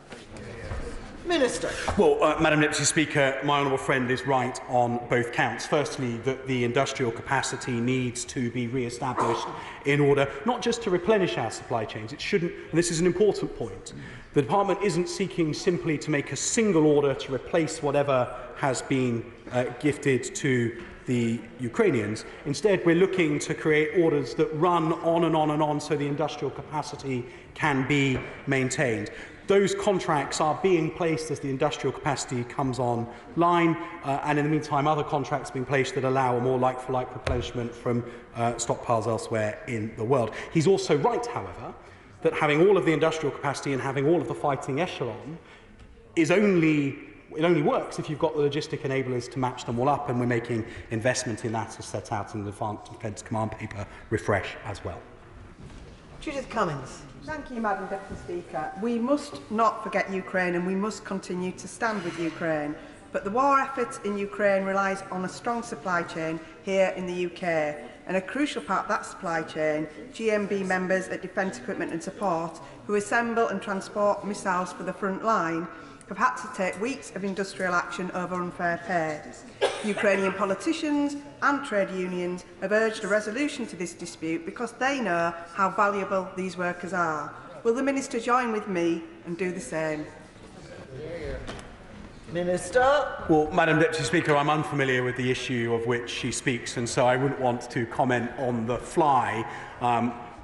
Minister. Well, Madam Deputy Speaker, my honourable friend is right on both counts. Firstly, that the industrial capacity needs to be re-established in order not just to replenish our supply chains. It shouldn't, and this is an important point, the Department isn't seeking simply to make a single order to replace whatever has been gifted to the Ukrainians. Instead, we're looking to create orders that run on and on and on so the industrial capacity can be maintained. Those contracts are being placed as the industrial capacity comes online, and in the meantime, other contracts are being placed that allow a more like-for-like replenishment from stockpiles elsewhere in the world. He's also right, however, that having all of the industrial capacity and having all of the fighting echelon it only works if you've got the logistic enablers to match them all up, and we're making investment in that as set out in the Advanced Defence Command Paper Refresh as well. Judith Cummins. Thank you, Madam Deputy Speaker. We must not forget Ukraine, and we must continue to stand with Ukraine. But the war effort in Ukraine relies on a strong supply chain here in the UK. And a crucial part of that supply chain, GMB members at Defence Equipment and Support, who assemble and transport missiles for the front line, have had to take weeks of industrial action over unfair pay. Ukrainian politicians and trade unions have urged a resolution to this dispute because they know how valuable these workers are. Will the Minister join with me and do the same? Minister. Well, Madam Deputy Speaker, I'm unfamiliar with the issue of which she speaks, and so I wouldn't want to comment on the fly.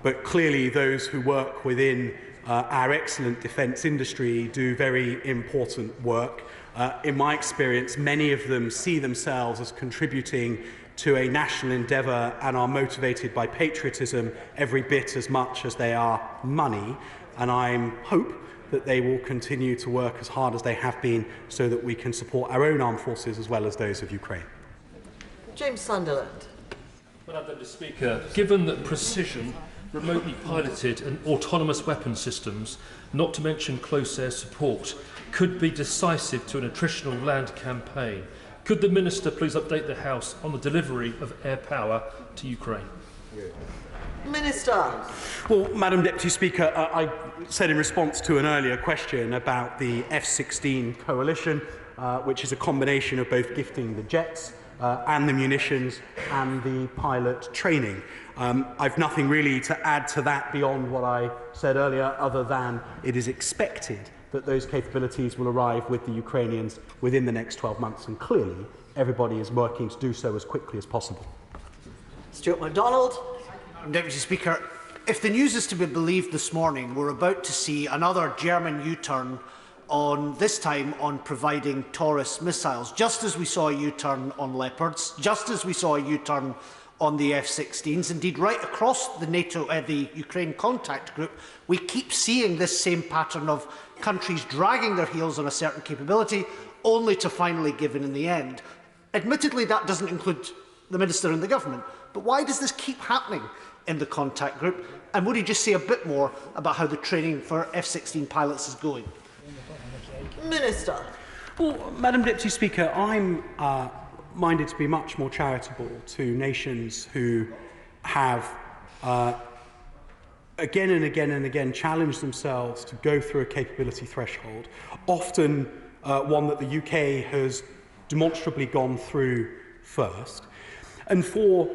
But clearly those who work within our excellent defence industry do very important work. In my experience, many of them see themselves as contributing to a national endeavour and are motivated by patriotism every bit as much as they are money. And I hope that they will continue to work as hard as they have been so that we can support our own armed forces as well as those of Ukraine. James Sunderland. Madam Speaker, given that precision, remotely piloted and autonomous weapon systems, not to mention close air support, could be decisive to an attritional land campaign, could the Minister please update the House on the delivery of air power to Ukraine? Minister. Well, Madam Deputy Speaker, I said in response to an earlier question about the F-16 coalition, which is a combination of both gifting the jets and the munitions and the pilot training. I've nothing really to add to that beyond what I said earlier, other than it is expected that those capabilities will arrive with the Ukrainians within the next 12 months, and clearly everybody is working to do so as quickly as possible. Stuart MacDonald. Deputy Speaker, if the news is to be believed this morning, we're about to see another German U-turn this time on providing Taurus missiles, just as we saw a U-turn on Leopards, just as we saw a U-turn on the F-16s. Indeed, right across the Ukraine contact group, we keep seeing this same pattern of countries dragging their heels on a certain capability, only to finally give in the end. Admittedly, that doesn't include the Minister and the Government, but why does this keep happening in the contact group? And would he just say a bit more about how the training for F-16 pilots is going? Minister. Well, Madam Deputy Speaker, I'm minded to be much more charitable to nations who have again and again and again challenge themselves to go through a capability threshold, often one that the UK has demonstrably gone through first. And for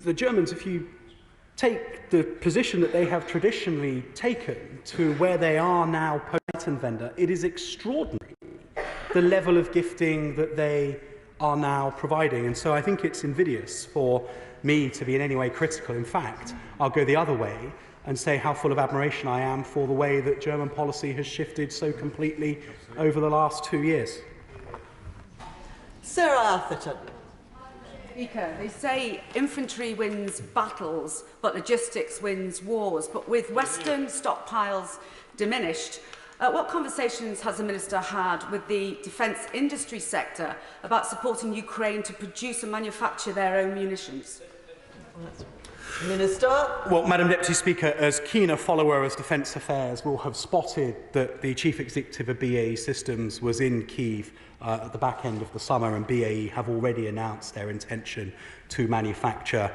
the Germans, if you take the position that they have traditionally taken to where they are now post-Titan vendor, it is extraordinary, the level of gifting that they are now providing. And so I think it's invidious for me to be in any way critical. In fact, I'll go the other way and say how full of admiration I am for the way that German policy has shifted so completely over the last 2 years. Sarah Atherton. Speaker, they say infantry wins battles, but logistics wins wars. But with Western stockpiles diminished, what conversations has the Minister had with the defence industry sector about supporting Ukraine to produce and manufacture their own munitions? Minister. Well, Madam Deputy Speaker, as keen a follower as Defence Affairs will have spotted that the Chief Executive of BAE Systems was in Kyiv at the back end of the summer, and BAE have already announced their intention to manufacture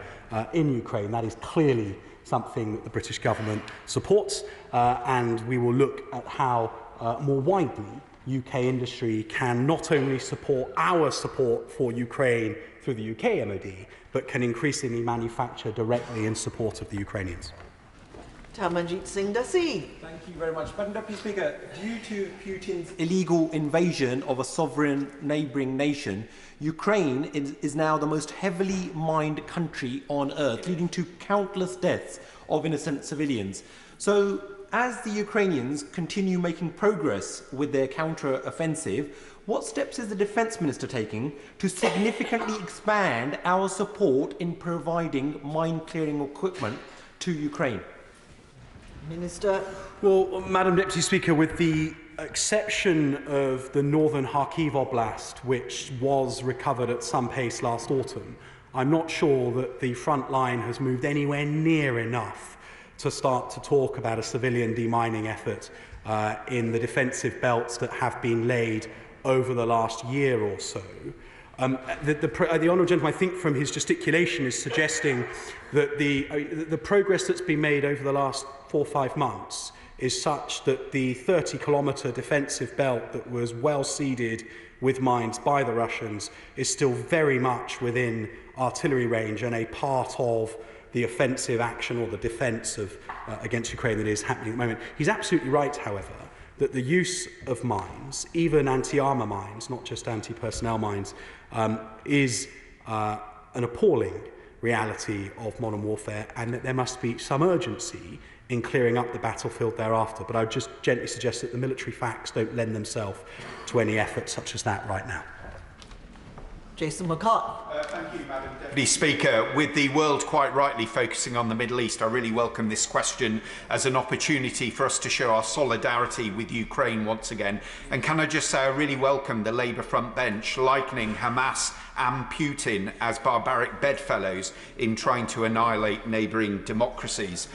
in Ukraine. That is clearly something that the British government supports, and we will look at how more widely UK industry can not only support our support for Ukraine through the UK MOD, but can increasingly manufacture directly in support of the Ukrainians. Tamanjit Singh Dasi. Thank you very much. Madam Deputy Speaker, due to Putin's illegal invasion of a sovereign neighbouring nation, Ukraine is now the most heavily mined country on earth, leading to countless deaths of innocent civilians. So, as the Ukrainians continue making progress with their counter-offensive, what steps is the Defence Minister taking to significantly expand our support in providing mine-clearing equipment to Ukraine? Minister. Well, Madam Deputy Speaker, with the exception of the northern Kharkiv Oblast, which was recovered at some pace last autumn, I'm not sure that the front line has moved anywhere near enough to start to talk about a civilian demining effort in the defensive belts that have been laid over the last year or so. The honourable gentleman, I think from his gesticulation, is suggesting that the progress that's been made over the last 4 or 5 months is such that the 30-kilometre defensive belt that was well seeded with mines by the Russians is still very much within artillery range and a part of the offensive action or the defence of against Ukraine that is happening at the moment. He's absolutely right, however, that the use of mines, even anti-armour mines, not just anti-personnel mines, is an appalling reality of modern warfare, and that there must be some urgency in clearing up the battlefield thereafter. But I would just gently suggest that the military facts don't lend themselves to any effort such as that right now. Jason McCart. Thank you, Madam Deputy Speaker. With the world quite rightly focusing on the Middle East, I really welcome this question as an opportunity for us to show our solidarity with Ukraine once again. And can I just say I really welcome the Labour front bench likening Hamas and Putin as barbaric bedfellows in trying to annihilate neighbouring democracies.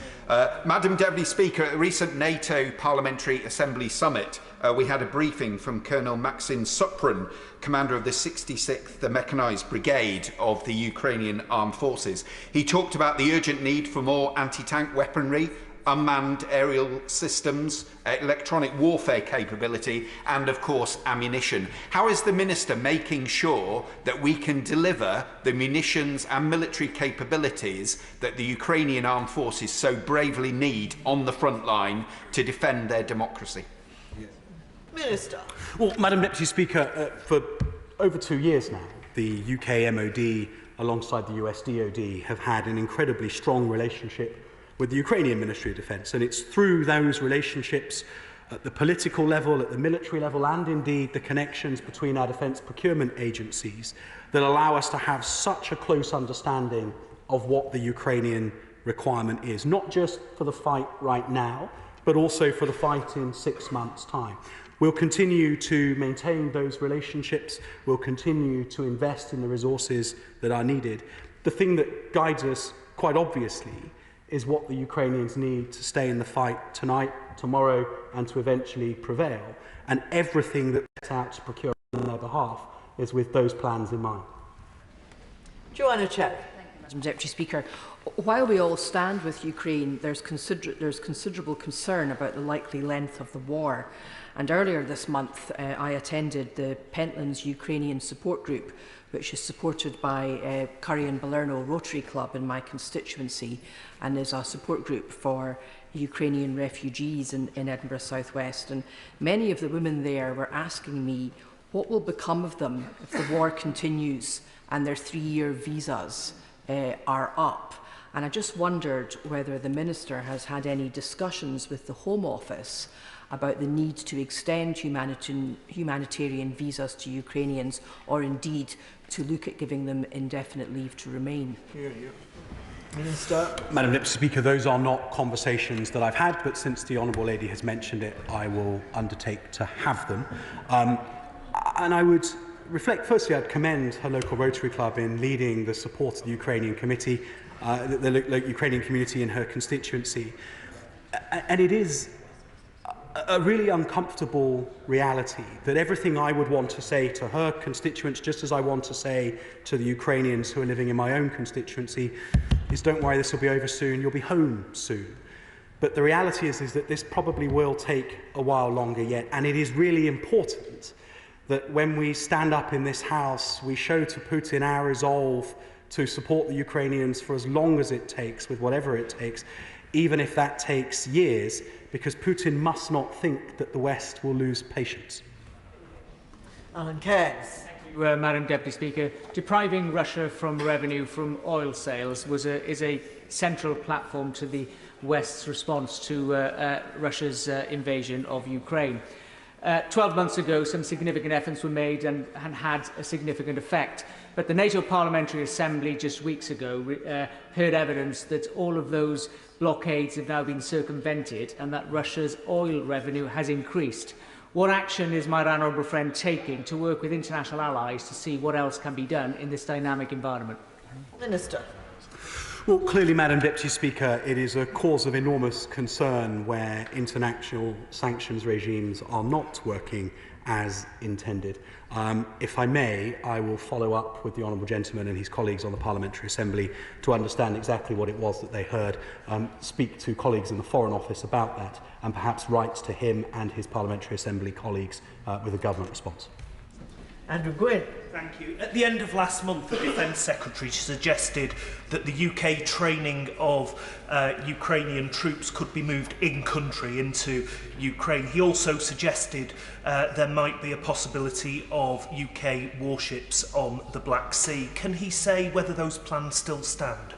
Madam Deputy Speaker, at a recent NATO Parliamentary Assembly summit, we had a briefing from Colonel Maxim Supran, commander of the 66th Mechanised Brigade of the Ukrainian Armed Forces. He talked about the urgent need for more anti-tank weaponry, unmanned aerial systems, electronic warfare capability, and of course ammunition. How is the Minister making sure that we can deliver the munitions and military capabilities that the Ukrainian armed forces so bravely need on the front line to defend their democracy? Minister. Well, Madam Deputy Speaker, for over 2 years now, the UK MOD alongside the US DOD have had an incredibly strong relationship with the Ukrainian Ministry of Defence, and it's through those relationships at the political level, at the military level, and indeed the connections between our defence procurement agencies that allow us to have such a close understanding of what the Ukrainian requirement is, not just for the fight right now, but also for the fight in 6 months' time. We'll continue to maintain those relationships. We'll continue to invest in the resources that are needed. The thing that guides us, quite obviously, is what the Ukrainians need to stay in the fight tonight, tomorrow, and to eventually prevail. And everything that's set out to procure on their behalf is with those plans in mind. Joanna Cherry. Madam Deputy Speaker, while we all stand with Ukraine, there's considerable concern about the likely length of the war. And earlier this month, I attended the Pentlands Ukrainian Support Group, which is supported by Curry and Balerno Rotary Club in my constituency, and is a support group for Ukrainian refugees in Edinburgh South West. And many of the women there were asking me what will become of them if the war continues and their 3-year visas are up. And I just wondered whether the Minister has had any discussions with the Home Office about the need to extend humanitarian visas to Ukrainians, or indeed to look at giving them indefinite leave to remain. Minister. Madam Deputy Speaker, those are not conversations that I've had, but since the Honourable Lady has mentioned it, I will undertake to have them. And I would reflect, firstly, I'd commend her local Rotary Club in leading the support of the Ukrainian committee, the Ukrainian community in her constituency. And it is a really uncomfortable reality that everything I would want to say to her constituents, just as I want to say to the Ukrainians who are living in my own constituency, is don't worry, this will be over soon, you'll be home soon. But the reality is that this probably will take a while longer yet, and it is really important that when we stand up in this House, we show to Putin our resolve to support the Ukrainians for as long as it takes, with whatever it takes, even if that takes years, because Putin must not think that the West will lose patience. Alan Cairns. Madam Deputy Speaker. Depriving Russia from revenue from oil sales is a central platform to the West's response to Russia's invasion of Ukraine. 12 months ago, some significant efforts were made and had a significant effect. But the NATO Parliamentary Assembly just weeks ago heard evidence that all of those blockades have now been circumvented and that Russia's oil revenue has increased. What action is my honourable friend taking to work with international allies to see what else can be done in this dynamic environment? Minister. Well, clearly, Madam Deputy Speaker, it is a cause of enormous concern where international sanctions regimes are not working as intended. If I may, I will follow up with the Honourable Gentleman and his colleagues on the Parliamentary Assembly to understand exactly what it was that they heard, speak to colleagues in the Foreign Office about that, and perhaps write to him and his Parliamentary Assembly colleagues with a government response. Andrew Gwynn. Thank you. At the end of last month, the Defence Secretary suggested that the UK training of Ukrainian troops could be moved in-country into Ukraine. He also suggested there might be a possibility of UK warships on the Black Sea. Can he say whether those plans still stand?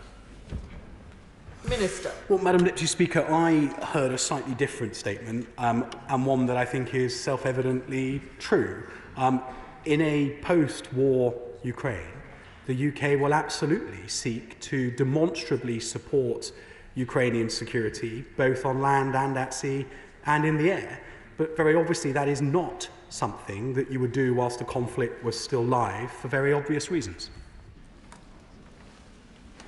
Minister. Well, Madam Deputy Speaker, I heard a slightly different statement, and one that I think is self-evidently true. In a post-war Ukraine, the UK will absolutely seek to demonstrably support Ukrainian security, both on land and at sea and in the air. But very obviously that is not something that you would do whilst the conflict was still live, for very obvious reasons.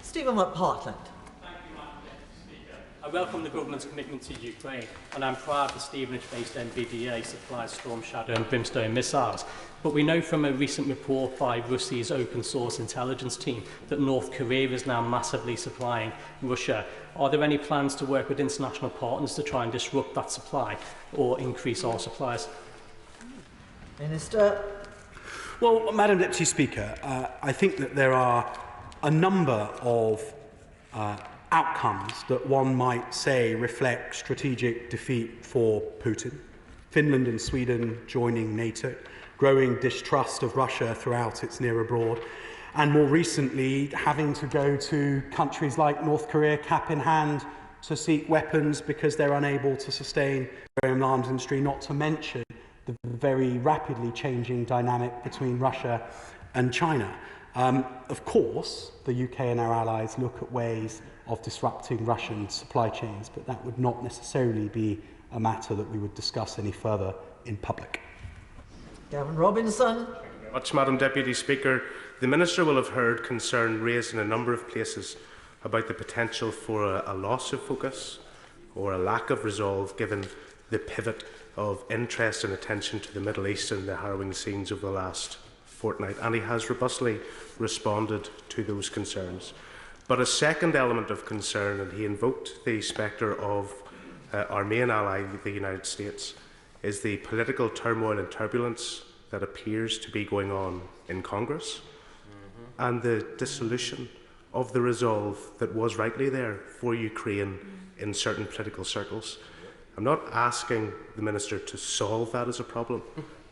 Stephen McPartland. I welcome the government's commitment to Ukraine, and I'm proud the Stevenage-based MBDA supplies Storm Shadow and Brimstone missiles. But we know from a recent report by Russia's open source intelligence team that North Korea is now massively supplying Russia. Are there any plans to work with international partners to try and disrupt that supply or increase our supplies? Minister. Well, Madam Deputy Speaker, I think that there are a number of outcomes that one might say reflect strategic defeat for Putin. Finland and Sweden joining NATO, growing distrust of Russia throughout its near abroad, and more recently having to go to countries like North Korea cap in hand to seek weapons because they're unable to sustain their own arms industry, not to mention the very rapidly changing dynamic between Russia and China. Of course, the UK and our allies look at ways of disrupting Russian supply chains, but that would not necessarily be a matter that we would discuss any further in public. Gavin Robinson. Thank you very much, Madam Deputy Speaker. The Minister will have heard concern raised in a number of places about the potential for a loss of focus or a lack of resolve given the pivot of interest and attention to the Middle East and the harrowing scenes of the last fortnight, and he has robustly responded to those concerns. But a second element of concern, and he invoked the spectre of our main ally, the United States, is the political turmoil and turbulence that appears to be going on in Congress, and the dissolution of the resolve that was rightly there for Ukraine in certain political circles. I'm not asking the Minister to solve that as a problem,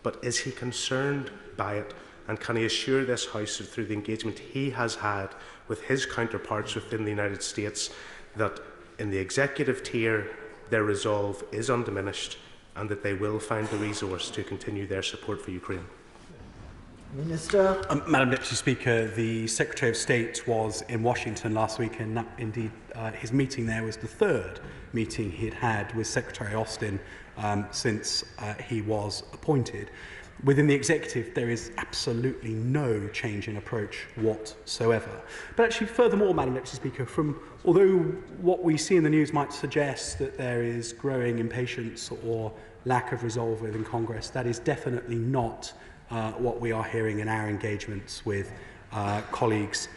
but is he concerned by it, and can he assure this House that through the engagement he has had with his counterparts within the United States that in the executive tier their resolve is undiminished and that they will find the resource to continue their support for Ukraine? Minister. Madam Deputy Speaker, the Secretary of State was in Washington last week, and indeed his meeting there was the third meeting he'd had with Secretary Austin since he was appointed. Within the executive, there is absolutely no change in approach whatsoever. But actually, furthermore, Madam Deputy Speaker, although what we see in the news might suggest that there is growing impatience or lack of resolve within Congress, that is definitely not what we are hearing in our engagements with colleagues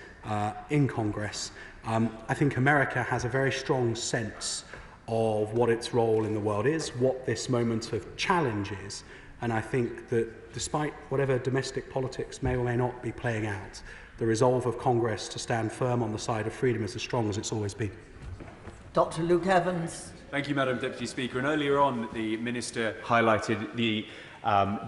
in Congress. I think America has a very strong sense of what its role in the world is, what this moment of challenge is, and I think that despite whatever domestic politics may or may not be playing out, the resolve of Congress to stand firm on the side of freedom is as strong as it's always been. Dr. Luke Evans. Thank you, Madam Deputy Speaker. And earlier on, the Minister highlighted the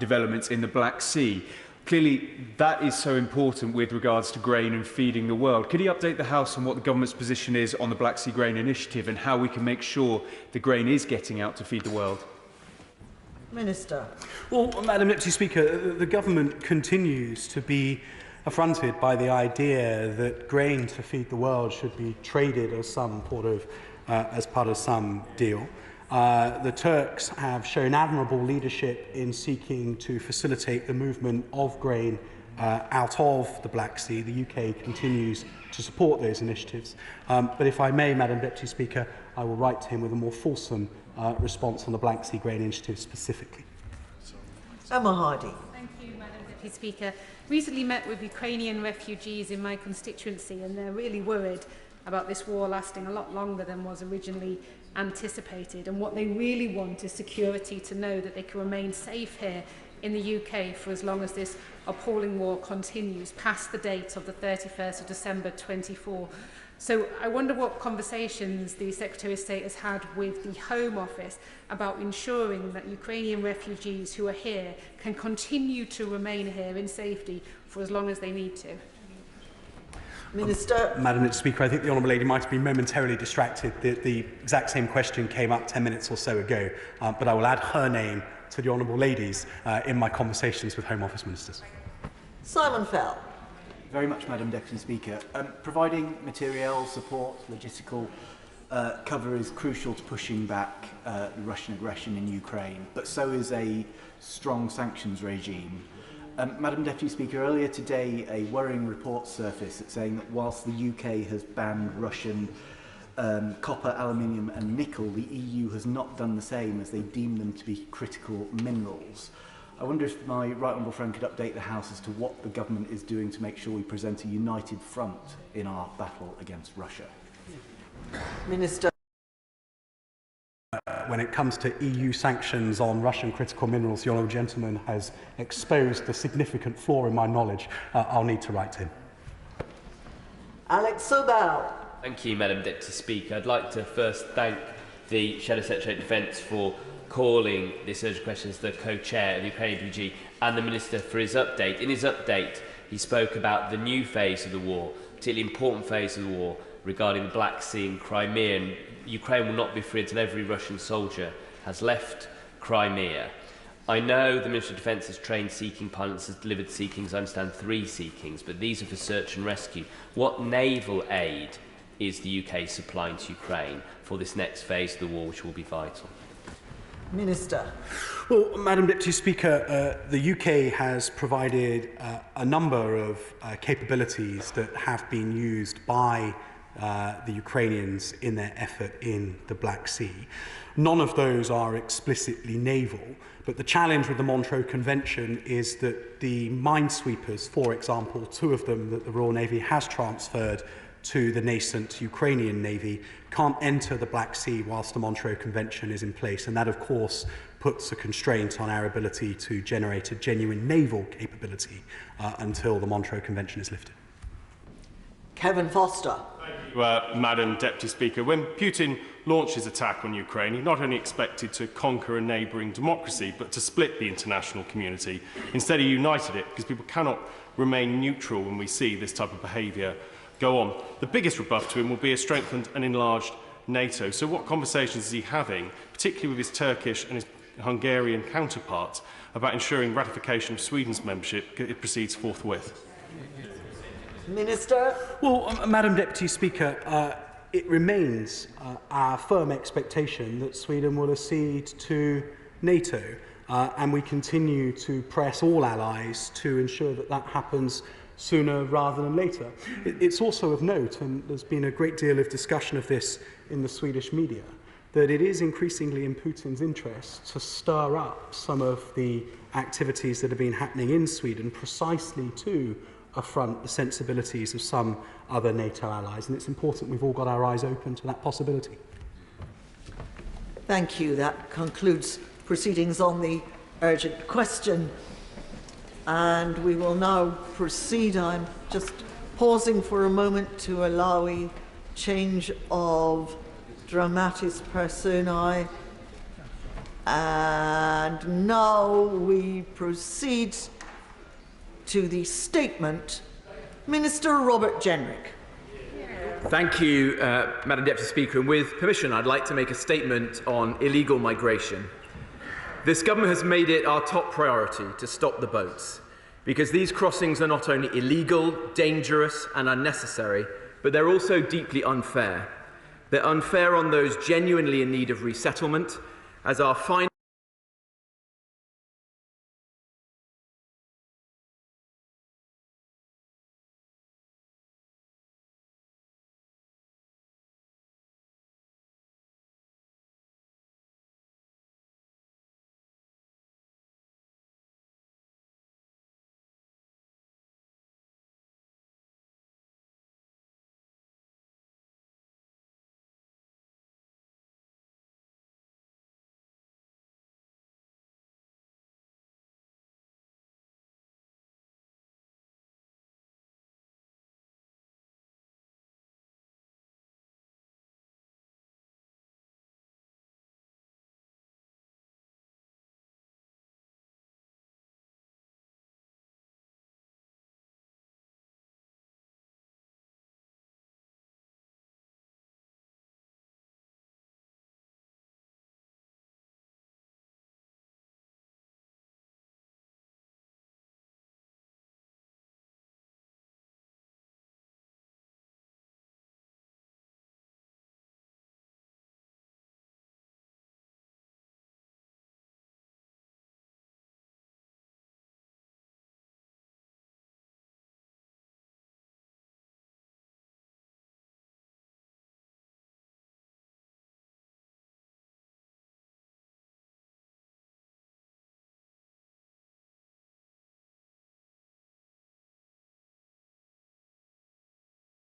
developments in the Black Sea. Clearly, that is so important with regards to grain and feeding the world. Could he update the House on what the government's position is on the Black Sea Grain Initiative and how we can make sure the grain is getting out to feed the world? Minister. Well, Madam Deputy Speaker, the government continues to be affronted by the idea that grain to feed the world should be traded as as part of some deal. The Turks have shown admirable leadership in seeking to facilitate the movement of grain out of the Black Sea. The UK continues to support those initiatives. But if I may, Madam Deputy Speaker, I will write to him with a more fulsome response on the Black Sea Grain Initiative specifically. Emma Hardy. Thank you, Madam Deputy Speaker. Recently met with Ukrainian refugees in my constituency, and they're really worried about this war lasting a lot longer than was originally anticipated, and what they really want is security to know that they can remain safe here in the UK for as long as this appalling war continues past the date of the 31st of December 24. So I wonder what conversations the Secretary of State has had with the Home Office about ensuring that Ukrainian refugees who are here can continue to remain here in safety for as long as they need to. Minister. Madam Speaker, I think the Honourable Lady might have been momentarily distracted. The exact same question came up 10 minutes or so ago, but I will add her name to the Honourable Ladies in my conversations with Home Office Ministers. Simon Fell. Very much, Madam Deputy Speaker. Providing material, support, logistical cover is crucial to pushing back the Russian aggression in Ukraine, but so is a strong sanctions regime. Madam Deputy Speaker, earlier today a worrying report surfaced saying that whilst the UK has banned Russian copper, aluminium and nickel, the EU has not done the same as they deem them to be critical minerals. I wonder if my right honourable friend could update the House as to what the government is doing to make sure we present a united front in our battle against Russia. Minister. When it comes to EU sanctions on Russian critical minerals, the honourable gentleman has exposed the significant flaw in my knowledge. I'll need to write to him. Alex Sobel. Thank you, Madam Deputy Speaker. I'd like to first thank the Shadow Secretary of Defence for calling this urgent questions the co-chair of the Ukrainian PG and the Minister for his update. In his update, he spoke about the new phase of the war, particularly important phase of the war regarding the Black Sea and Crimea. And Ukraine will not be free until every Russian soldier has left Crimea. I know the Ministry of Defence has trained Sea King pilots, has delivered Sea Kings, I understand 3 Sea Kings, but these are for search and rescue. What naval aid is the UK supplying to Ukraine for this next phase of the war, which will be vital? Minister. Well, Madam Deputy Speaker, the UK has provided a number of capabilities that have been used by the Ukrainians in their effort in the Black Sea. None of those are explicitly naval, but the challenge with the Montreux Convention is that the minesweepers, for example, 2 of them that the Royal Navy has transferred to the nascent Ukrainian Navy can't enter the Black Sea whilst the Montreux Convention is in place, and that of course puts a constraint on our ability to generate a genuine naval capability until the Montreux Convention is lifted. Kevin Foster. Thank you, Madam Deputy Speaker. When Putin launched his attack on Ukraine, he not only expected to conquer a neighbouring democracy, but to split the international community. Instead, he united it, because people cannot remain neutral when we see this type of behaviour go on. The biggest rebuff to him will be a strengthened and enlarged NATO. So what conversations is he having, particularly with his Turkish and his Hungarian counterparts, about ensuring ratification of Sweden's membership proceeds forthwith? Minister. Well, Madam Deputy Speaker, it remains our firm expectation that Sweden will accede to NATO, and we continue to press all allies to ensure that that happens sooner rather than later. It's also of note, and there's been a great deal of discussion of this in the Swedish media, that it is increasingly in Putin's interest to stir up some of the activities that have been happening in Sweden precisely to affront the sensibilities of some other NATO allies, and it's important we've all got our eyes open to that possibility. Thank you. That concludes proceedings on the urgent question, and we will now proceed. I'm just pausing for a moment to allow a change of dramatis personae, and now we proceed to the statement. Minister Robert Jenrick. Thank you, Madam Deputy Speaker. And with permission, I'd like to make a statement on illegal migration. This government has made it our top priority to stop the boats, because these crossings are not only illegal, dangerous and unnecessary, but they're also deeply unfair. They're unfair on those genuinely in need of resettlement, as our final